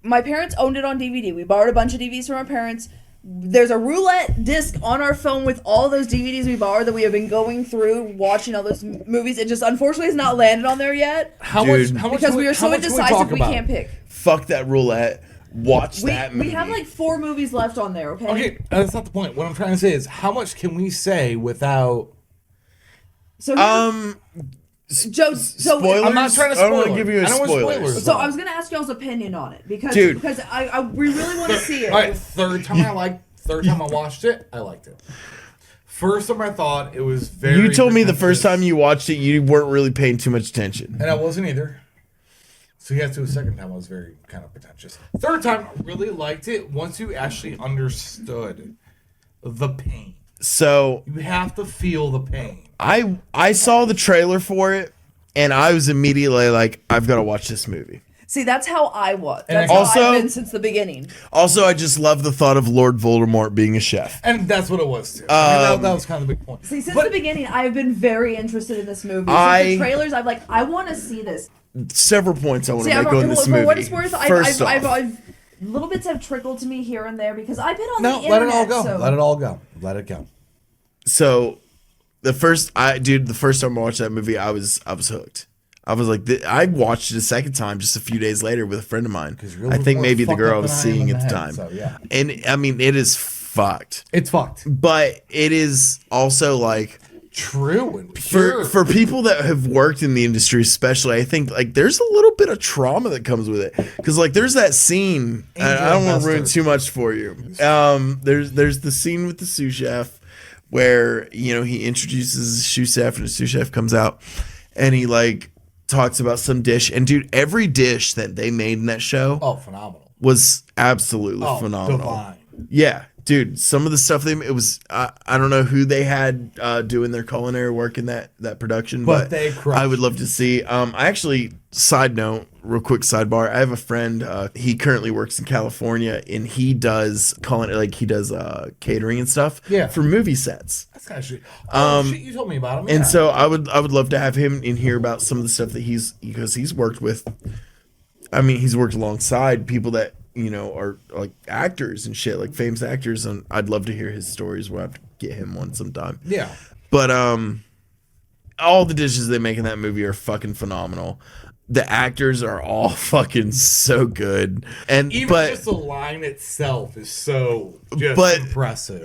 My parents owned it on DVD. We borrowed a bunch of DVDs from our parents. There's a roulette disc on our phone with all those DVDs we borrowed that we have been going through, watching all those movies. It just unfortunately has not landed on there yet. How much? Because we are so indecisive we can't pick. Fuck that roulette. Watch that movie. We have like 4 movies left on there, okay? Okay, that's not the point. What I'm trying to say is how much can we say without... So Joe, spoilers? I'm not trying to spoil. I don't want to give you a spoiler. So I was going to ask y'all's opinion on it because we really want to see it. All right, third time I watched it, I liked it. First time I thought it was very... You told me the first time you watched it, you weren't really paying too much attention. And I wasn't either. So you have to a second time, I was very kind of pretentious. Third time, I really liked it once you actually understood the pain. So... You have to feel the pain. I saw the trailer for it, and I was immediately like, I've got to watch this movie. See, that's how I was. That's how I've been since the beginning. Also, I just love the thought of Lord Voldemort being a chef. And that's what it was, too. That was kind of the big point. See, since the beginning, I've been very interested in this movie. Since the trailers, I'm like, I want to see this. Several points I want to make on this movie. For what it's worth, I've little bits have trickled to me here and there because I've been on the internet. Let it all go. So. Let it all go. Let it go. So, the first time I watched that movie, I was hooked. I was like, I watched it a second time just a few days later with a friend of mine. you're I think more maybe the fucked girl I up was than I am seeing in at the the head, time. so, yeah. And I mean, it is fucked. It's fucked. But it is also like True and pure. for people that have worked in the industry, especially, I think like there's a little bit of trauma that comes with it. Because like there's that scene. I don't want to ruin too much for you. There's the scene with the sous chef where he introduces the sous chef and the sous chef comes out and he like talks about some dish. And dude, every dish that they made in that show, phenomenal, was absolutely phenomenal. Divine. Yeah. Dude, some of the stuff it was I don't know who they had doing their culinary work in that production, but they crushed. I would love to see. I actually, side note, real quick sidebar. I have a friend. He currently works in California, and he does catering and stuff. For movie sets. That's kind of shit. Shit, you told me about him. And so I would love to have him in here about some of the stuff that because he's worked with. I mean, he's worked alongside people that are like actors and shit, like famous actors, and I'd love to hear his stories. We'll have to get him one sometime. Yeah. But all the dishes they make in that movie are fucking phenomenal. The actors are all fucking so good, and just the line itself is so impressive.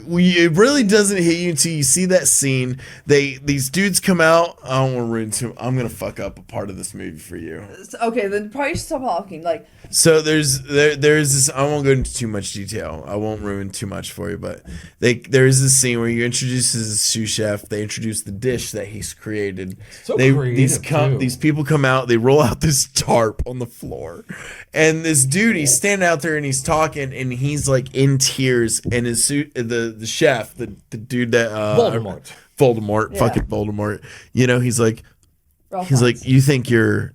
It really doesn't hit you until you see that scene. These dudes come out. I don't want to ruin too. I'm gonna fuck up a part of this movie for you. Okay, then probably stop talking. Like, so there's this. I won't go into too much detail. I won't ruin too much for you. But there's this scene where he introduces the sous chef. They introduce the dish that he's created. These people come out. They roll out this tarp on the floor, and this dude, he's standing out there and he's talking, and he's like in tears. And his the chef, the dude that Voldemort, Yeah. fucking Voldemort. He's like, you think you're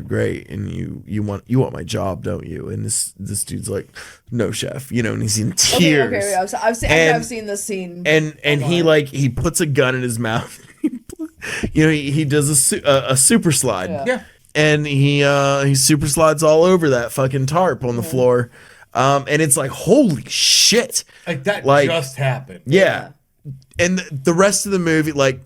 great, and you want my job, don't you? And this dude's like, no, chef, and he's in tears. Okay, I've seen this scene. And he puts a gun in his mouth. He does a super slide. Yeah. And he super slides all over that fucking tarp on the floor. And it's like, holy shit. Like that just happened. Yeah. And the rest of the movie, like,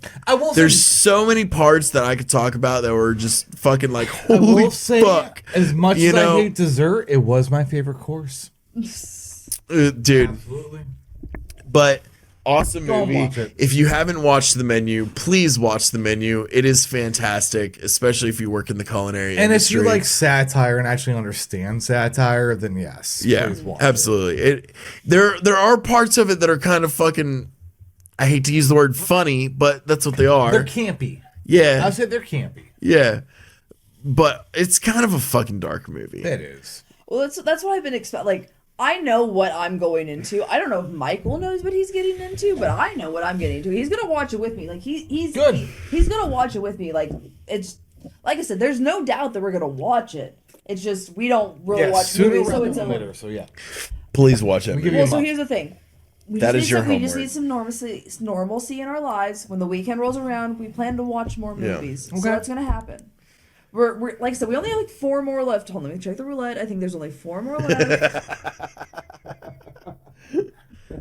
there's so many parts that I could talk about that were just fucking like, holy fuck. As much as I hate dessert, it was my favorite course. Dude. Absolutely. But awesome movie. Watch it. If you haven't watched The Menu, please watch The Menu. It is fantastic, especially if you work in the culinary industry. And if you like satire and actually understand satire, then yes. Yeah, please watch absolutely. There are parts of it that are kind of fucking, I hate to use the word funny, but that's what they are. They're campy. Yeah. I said they're campy. Yeah. But it's kind of a fucking dark movie. It is. Well, that's what I've been expecting. Like, I know what I'm going into. I don't know if Michael knows what he's getting into, but I know what I'm getting into. He's gonna watch it with me. Like he's good. He's gonna watch it with me. Like, it's like I said. There's no doubt that we're gonna watch it. It's just we don't really watch movies, so it's later. So yeah. Please watch it. Well, so here's the thing. We That just is your We just homework. need some normalcy in our lives. When the weekend rolls around, we plan to watch more movies. Okay. So that's gonna happen. We're like I said, we only have like 4 more left. Hold on, let me check the roulette. I think there's only 4 more left.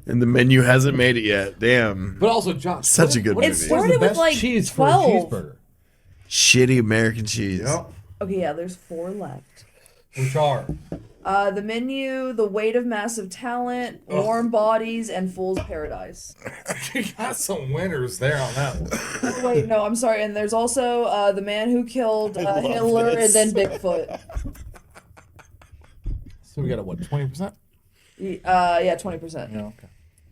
And The Menu hasn't made it yet. Damn. But also, Josh, Such a good movie. It started with like cheese 12. for a cheeseburger. Shitty American cheese. Yep. Okay, yeah, there's 4 left. Which are The Menu, The Weight of Massive Talent, Warm Bodies, and Fool's Paradise. you got some winners there on that one. Wait, no, I'm sorry. And there's also The Man Who Killed Hitler this. and then Bigfoot. So we got a what, 20%? Yeah, 20%. Yeah, okay.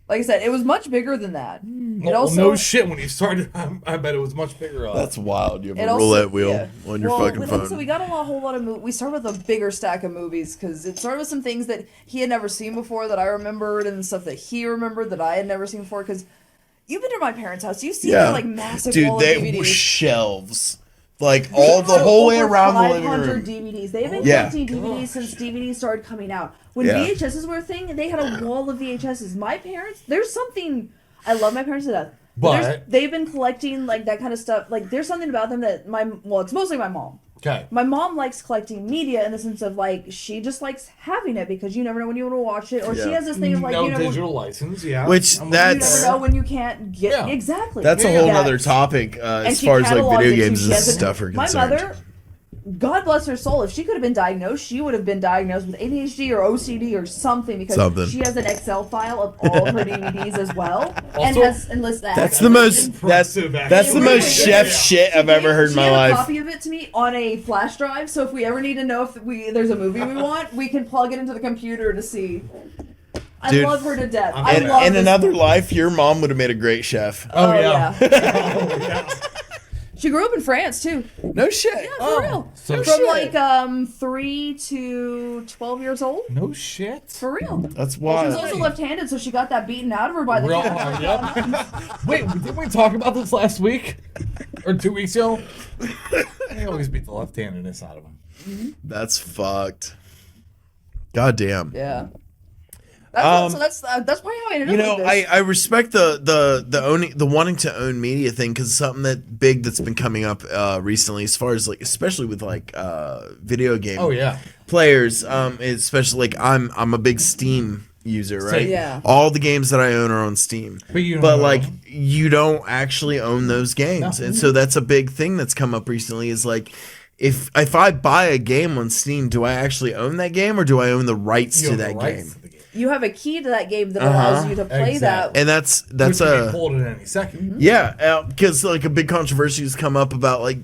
Like I said, it was much bigger than that. It Well, also, no shit. When you started, I bet it was much bigger. That's wild. You have It a also- roulette wheel yeah. on your Well, fucking with phone. him, so we got a whole lot of movies. We started with a bigger stack of movies because it started with some things that he had never seen before that I remembered, and stuff that he remembered that I had never seen before. Because you've been to my parents' house, you've seen their like massive wall of they DVDs. shelves. Like all the whole way Over around the living 500 room. DVDs. They've been Yeah. collecting DVDs since DVDs started coming out. When Yeah. VHSs were a thing, they had a wall of VHSs. My parents, there's something. I love my parents to death. But they've been collecting like that kind of stuff. Like there's something about them that it's mostly my mom. Okay. My mom likes collecting media in the sense of like she just likes having it because you never know when you want to watch it, or she Yeah. has this thing of like No you never, digital license, yeah. Which I'm with you that's- never know when you can't get Yeah. exactly. That's a Yeah. whole Yeah. other topic And as she far as like catalogs video it too. games She and has stuff are my concerned. mother, God bless her soul, if she could have been diagnosed, she would have been diagnosed with ADHD or OCD or something because Something. she has an Excel file of all of her DVDs as well, and Also- has and lists that. That's the most Impressive, that's the actually. most chef shit I've ever heard in She my had a life. copy of it to me on a flash drive, so if we ever need to know if there's a movie we want, we can plug it into the computer to see. I Dude, love her to death. I'm I in- love In this another woman. life, your mom would have made a great chef. Oh, Oh, yeah. yeah. Oh, yeah. She grew up in France too. No shit. Yeah, for Oh, real. so- From shit. like 3 to 12 years old. No shit. For real. That's She was wild. also left-handed, so she got that beaten out of her by the Real cat. hard, yep. Wait, didn't we talk about this last week? Or 2 weeks ago? I always beat the left-handedness out of him. That's fucked. God damn. Yeah. That's probably how I ended You up know, with this. I respect the owning, the wanting to own media thing, because something that big that's been coming up recently, as far as like, especially with like video game Oh, yeah. players, especially like I'm a big Steam user, right? Same. Yeah. All the games that I own are on Steam. But you don't But know. like you don't actually own those games, No. and so that's a big thing that's come up recently. Is like, if I buy a game on Steam, do I actually own that game, or do I own the rights You to own the that rights game? to the game. You have a key to that game that allows you to play Exactly. And that's Which can be a pulled at any second. yeah, because like a big controversy has come up about like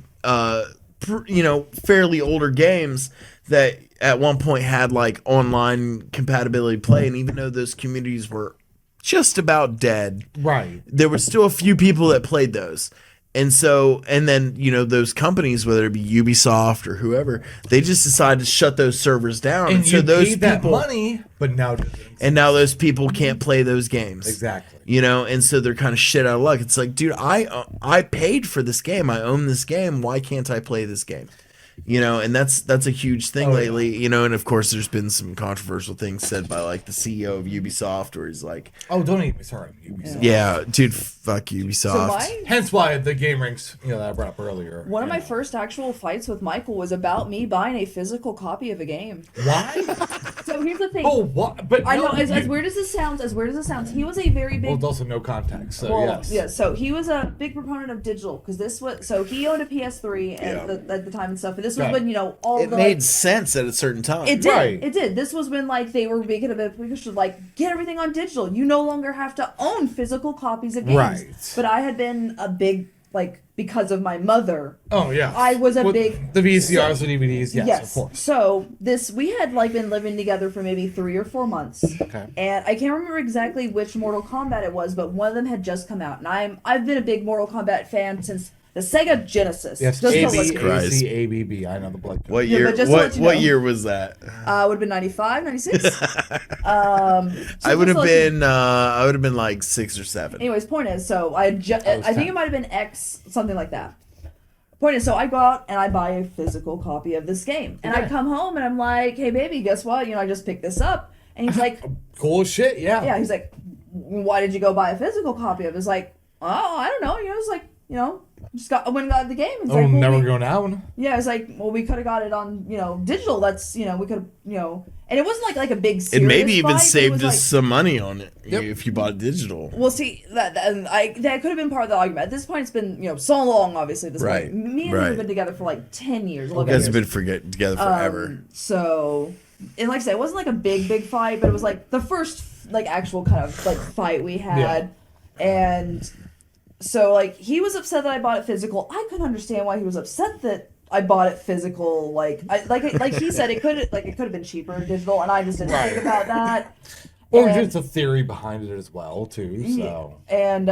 fairly older games that at one point had like online compatibility play, and even though those communities were just about dead, Right. there were still a few people that played those. And so, and then, those companies, whether it be Ubisoft or whoever, they just decided to shut those servers down. And so you those paid that people, money, but now it doesn't exist. and now those people can't play those games. Exactly. And so they're kind of shit out of luck. It's like, dude, I paid for this game. I own this game. Why can't I play this game? And that's a huge thing lately. And of course, there's been some controversial things said by like the CEO of Ubisoft, where he's like, Oh, don't even sorry, Ubisoft. "Yeah, dude, fuck Ubisoft." So my Hence why the game ranks, that I brought up earlier. one of my first actual fights with Michael was about me buying a physical copy of a game. Why? So here's the thing. Oh, what? But I no, know, as you- weird as this sounds, he was a very Well, big. it's also no context. So Well, yes. yeah, so he was a big proponent of digital because this was so he owned a PS3 at the time and stuff. And this was Right. when all It the made sense at a certain time. it did. Right. It did. This was when they were making a big push to get everything on digital. You no longer have to own physical copies of games. Right. But I had been a big because of my mother. Oh yeah. I was a With big- the VCRs, the DVDs. Yes, of course. So we had been living together for maybe 3 or 4 months. Okay. And I can't remember exactly which Mortal Kombat it was, but one of them had just come out. And I've been a big Mortal Kombat fan since the Sega Genesis. Yes. Just to A let B you Christ. A C A B B. I know the blood. What Yeah, year? but just to What let you what know. year was that? would have been 95, 96. I would have been. I would have been like 6 or 7. Anyways, point is, so was I think 10. it might have been X, something like that. Point is, so I go out and I buy a physical copy of this game. And I Okay. come home and I'm like, hey, baby, guess what? I just picked this up. And he's like, Cool as shit. Yeah. yeah, he's like, why did you go buy a physical copy of it? It's like, oh, I don't know. It's like, just went and got the game. It's Oh, like, well, never we- go down. Yeah, it's like, well, we could have got it on, digital. That's, we could have, and it wasn't like a big It serious maybe even fight, but it saved was us like- some money on it Yep. if you bought it digital. Well, see, that could have been part of the argument. At this point, it's been, so long, obviously, at this Right, point. Me and him right. have been together for 10 years. You 11 guys years. have been together forever. So, and like I said, it wasn't like a big fight, but it was the first actual kind of fight we had, and so he was upset that I bought it physical. I couldn't understand why he was upset that I bought it physical. Like he said, it could have been cheaper digital, and I just didn't think about that. Or And- just a theory behind it as well, too. So. and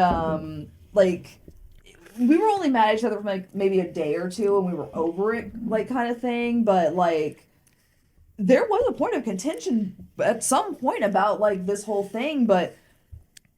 we were only mad at each other for maybe a day or two, and we were over it, kind of thing. But there was a point of contention at some point about this whole thing. But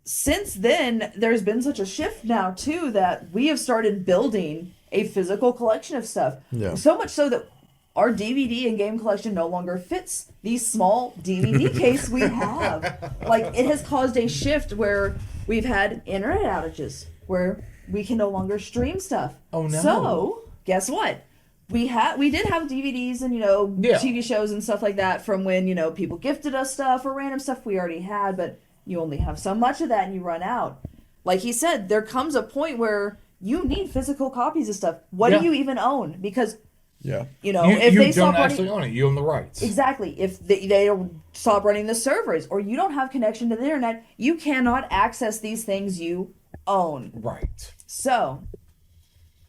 since then, there's been such a shift now too that we have started building a physical collection of stuff. Yeah. So much so that our DVD and game collection no longer fits the small DVD case we have. It has caused a shift where we've had internet outages, where we can no longer stream stuff. Oh, no. So, guess what? we did have DVDs and TV shows and stuff like that from when people gifted us stuff or random stuff we already had, but you only have so much of that and you run out. Like he said, there comes a point where you need physical copies of stuff. What do you even own? Because if they stop actually own it, you own the rights. Exactly. If they stop running the servers or you don't have connection to the internet, you cannot access these things you own. Right. So,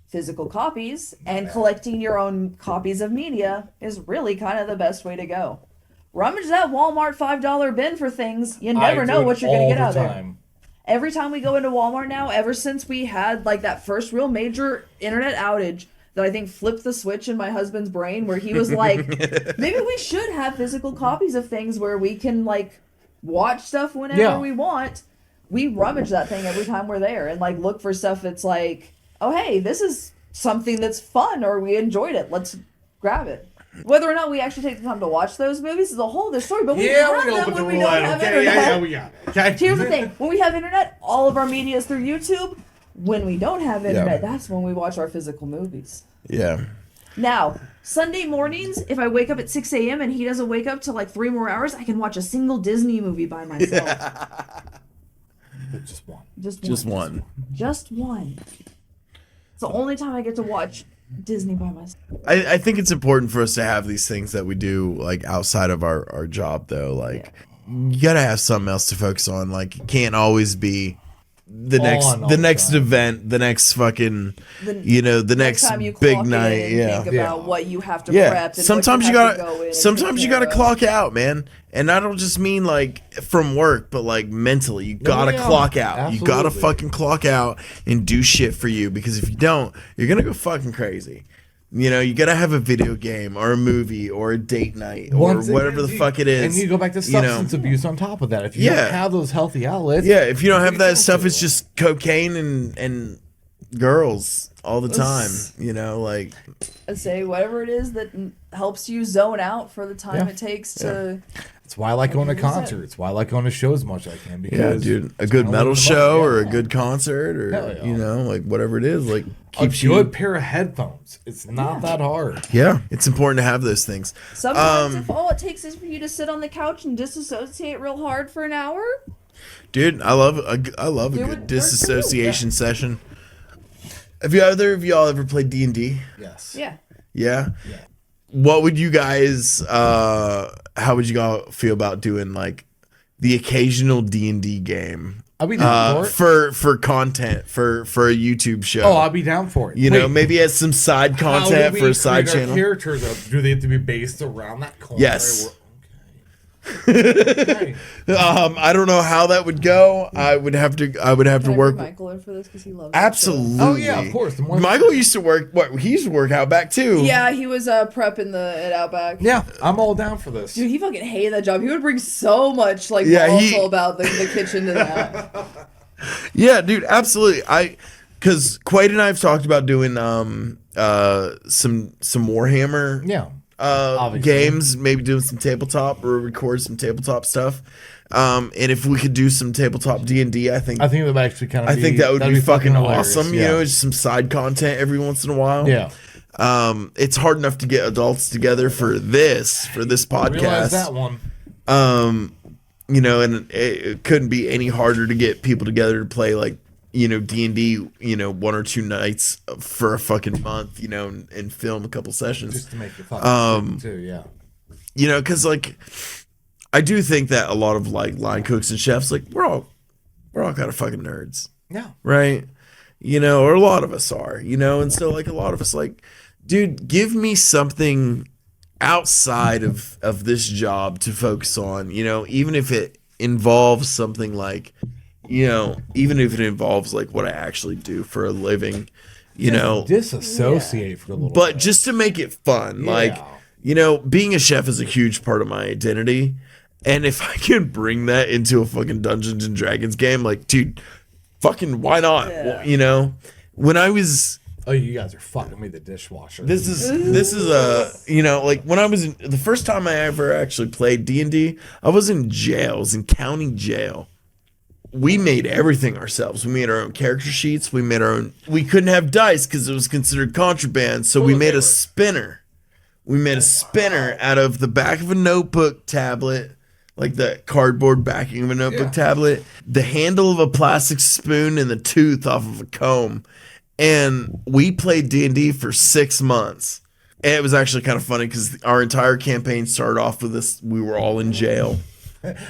physical copies and collecting your own copies of media is really kind of the best way to go. Rummage that Walmart $5 bin for things. You never know what you're going to get out there. Every time we go into Walmart now, ever since we had like that first real major internet outage that I think flipped the switch in my husband's brain, where he was like, maybe we should have physical copies of things where we can like watch stuff whenever we want. We rummage that thing every time we're there and like look for stuff that's like, oh hey, this is something that's fun or we enjoyed it. Let's grab it. Whether or not we actually take the time to watch those movies is a whole other story, but we have them when we don't have internet. Yeah, we got it. Okay. Here's the thing. When we have internet, all of our media is through YouTube. When we don't have internet, that's when we watch our physical movies. Yeah. Now, Sunday mornings, if I wake up at 6 a.m. and he doesn't wake up till like 3 more hours, I can watch a single Disney movie by myself. Just one. Just one. Just one. It's the only time I get to watch Disney by myself. I think it's important for us to have these things that we do like outside of our job though. Like you gotta have something else to focus on. Like it can't always be the next event, the next fucking the next time you big clock night. in and think about what you have to Yeah. prep. And Sometimes what you have to gotta go in and sometimes take you gotta care of. clock out, man. And I don't just mean like from work, but like mentally. You gotta clock out. Absolutely. You gotta fucking clock out and do shit for you, because if you don't, you're gonna go fucking crazy. You gotta have a video game or a movie or a date night or whatever the fuck it is. And you go back to substance abuse on top of that. If you don't have those healthy outlets. Yeah, if you don't have that stuff, it's just cocaine and girls all the time. Like I say whatever it is that helps you zone out for the time it takes to. That's why I like going to concerts. Why I like going to shows as much as I can. Because dude, a good metal show or a good concert or like whatever it is, like keeps a good pair of headphones. It's not that hard. Yeah, it's important to have those things. Sometimes if all it takes is for you to sit on the couch and disassociate real hard for an hour. Dude, I love a good disassociation session. Have either of y'all ever played D&D? Yes. Yeah. What would you guys how would you all feel about doing like the occasional D&D game? I'll be down for content for a YouTube show. Oh, I'll be down for it. Maybe as some side content for a side channel. Characters, do they have to be based around that corner? Yes. Okay. I don't know how that would go. I would have to work. Michael in for this because he loves Absolutely. Oh yeah, of course. Michael used to work. He used to work Outback too. Yeah, he was prepping at Outback. Yeah, I'm all down for this. Dude, he fucking hated that job. He would bring so much volatile about the kitchen to that. Yeah, dude, absolutely. Because Quaid and I have talked about doing some Warhammer. Yeah. Games, maybe doing some tabletop or record some tabletop stuff. And if we could do some tabletop D&D, I think that would actually kind of. I think that would be fucking awesome. Yeah. Just some side content every once in a while. Yeah. It's hard enough to get adults together for this podcast. I realize that one. And it couldn't be any harder to get people together to play like D&D, 1 or 2 nights for a fucking month, and film a couple sessions. Just to make it fun too, yeah. Because like I do think that a lot of like line cooks and chefs, like we're all kind of fucking nerds. Yeah. Right? Or a lot of us are, and so like a lot of us like, dude, give me something outside of this job to focus on, even if it involves something like even if it involves like what I actually do for a living, disassociate for a little bit. Just to make it fun. Like, being a chef is a huge part of my identity. And if I can bring that into a fucking Dungeons and Dragons game, like, dude, fucking why not? Yeah. Well, when I was Oh, you guys are fucking me the dishwasher. This is like when I was the first time I ever actually played D&D, I was in jail. I was in county jail we made everything ourselves. We made our own character sheets. We made our own. We couldn't have dice because it was considered contraband. So we made a spinner. We made a spinner out of the back of a notebook tablet, like the cardboard backing of a notebook tablet, the handle of a plastic spoon, and the tooth off of a comb. And we played D&D for 6 months. And it was actually kind of funny because our entire campaign started off with this. We were all in jail.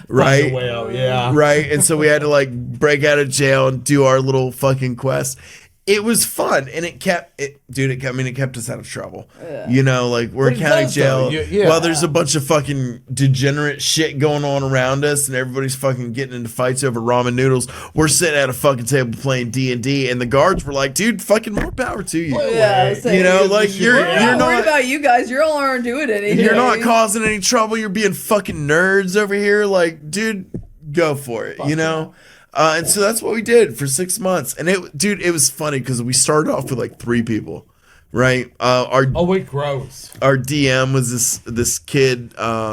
Right? Right? And so we had to like break out of jail and do our little fucking quest. It was fun, and it kept us out of trouble. You know, like we're in county jail. While there's a bunch of fucking degenerate shit going on around us, and everybody's fucking getting into fights over ramen noodles. We're sitting at a fucking table playing D&D, and the guards were like, "Dude, fucking more power to you." You know, like you're not not worried about you guys. You all aren't doing anything. You're not causing any trouble. You're being fucking nerds over here. Like, dude, go for it. You know. And so that's what we did for 6 months. And it was funny because we started off with like 3 people, right? Our DM was this kid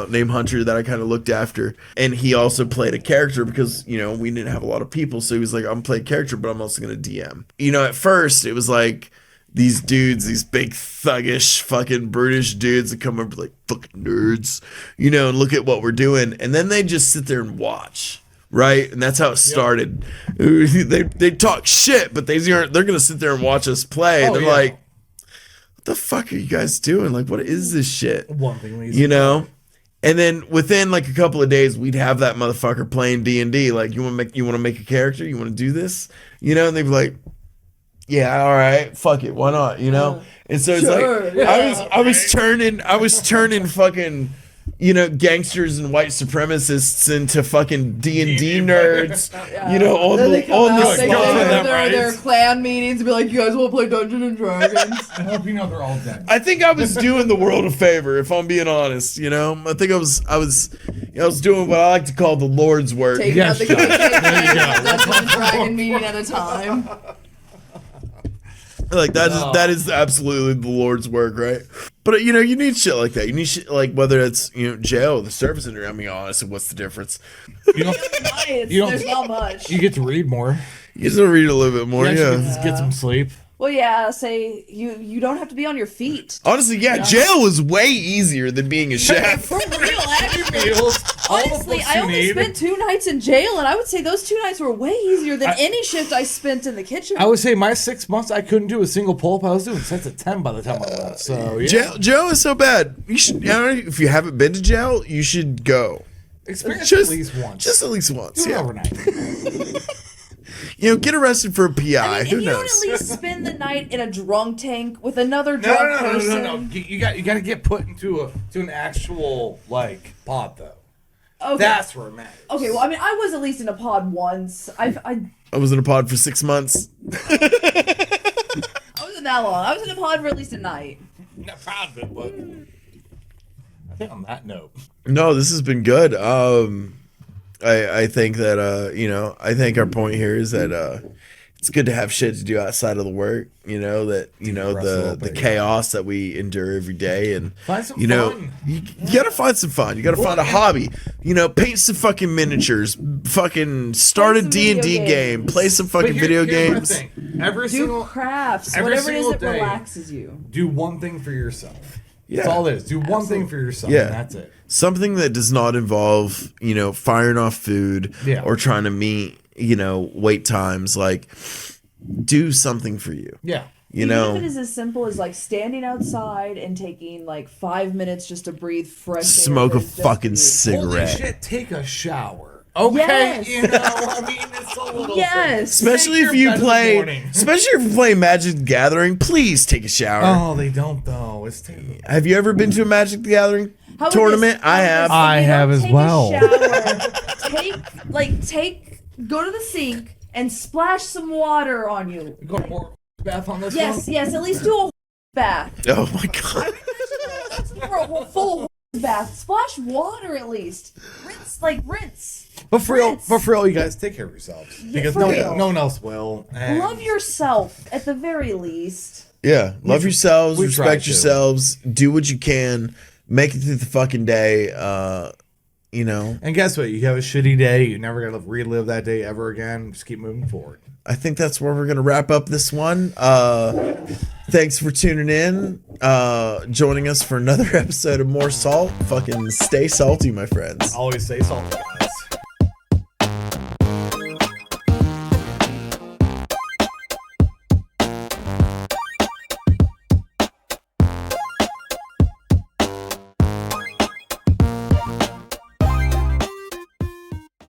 named Hunter that I kind of looked after. And he also played a character because, you know, we didn't have a lot of people. So he was like, I'm playing character, but I'm also going to DM. You know, at first it was like these dudes, these big thuggish fucking brutish dudes that come up like fucking nerds, you know, and look at what we're doing. And then they just sit there and watch. Right, and that's how it started. They talk shit, but they're gonna sit there and watch us play. They're like, "What the fuck are you guys doing? Like, what is this shit?" One thing leads you know. And then within like a couple of days, we'd have that motherfucker playing D&D. Like, you want to make a character? You want to do this? You know, and they'd be like, "Yeah, all right, fuck it, why not?" You know. And so it's like I was turning fucking, you know, gangsters and white supremacists into fucking D&D nerds. You know, on the their clan meetings and be like, "You guys want to play Dungeons and Dragons?" I hope you know they're all dead. I think I was doing the world a favor, if I'm being honest. You know, I think I was doing what I like to call the Lord's work. Taking out the Dungeons and Dragon meeting at a time. Like that is absolutely the Lord's work, right? But you know, you need shit like that. You need shit like whether it's, you know, jail or the service industry. I mean, honestly, what's the difference? There's not much. You get to read more. You just read a little bit more, Get some sleep. Well, yeah, say you don't have to be on your feet. Honestly, jail was way easier than being a chef. For real, actually. Honestly, I only spent 2 nights in jail, and I would say those 2 nights were way easier than any shift I spent in the kitchen. I would say my 6 months, I couldn't do a single pull-up. I was doing sets of 10 by the time I left. So yeah. Jail is so bad. You should, if you haven't been to jail, you should go. Experience at least once. Just at least once. Do it overnight. You know, get arrested for a PI. I mean, Who if you knows? don't at least spend the night in a drunk tank with another drunk person. No. You got to get put into an actual like pod though. Okay. That's where it matters. Okay, well, I mean, I was at least in a pod once. I was in a pod for 6 months. I wasn't that long. I was in a pod for at least a night. Not proud of it, but I think on that note. No, this has been good. I think that you know, I think our point here is that it's good to have shit to do outside of the work. You know that, you know, the chaos that we endure every day, and find some fun. You gotta find some fun. You gotta find a hobby. You know, paint some fucking miniatures. Fucking start a D&D game. Play some fucking video games. Do crafts. Whatever it is that relaxes you. Do one thing for yourself. That's all it is. Do one thing for yourself. Yeah. And that's it. Something that does not involve, you know, firing off food or trying to meet, you know, wait times. Like, do something for you. Yeah. You know, even if it is as simple as like standing outside and taking like 5 minutes just to breathe fresh air. Smoke a fucking cigarette. Holy shit, take a shower. Okay, yes. You know, I mean, it's a little thing. Especially if you play Magic the Gathering, please take a shower. Oh, they don't though. It's terrible. Have you ever been to a Magic the Gathering tournament? I have. I have as well. Go to the sink and splash some water on you. You go to more bath on this one? Yes, at least do a bath. Oh my god. That's for a full bath. Splash water at least. Rinse. But for real, you guys take care of yourselves because no one else will. And love yourself at the very least. Yeah, love yourselves, respect yourselves, do what you can, make it through the fucking day, you know. And guess what? You have a shitty day. You're never gonna relive that day ever again. Just keep moving forward. I think that's where we're gonna wrap up this one. Thanks for tuning in, joining us for another episode of More Salt. Fucking stay salty, my friends. Always stay salty.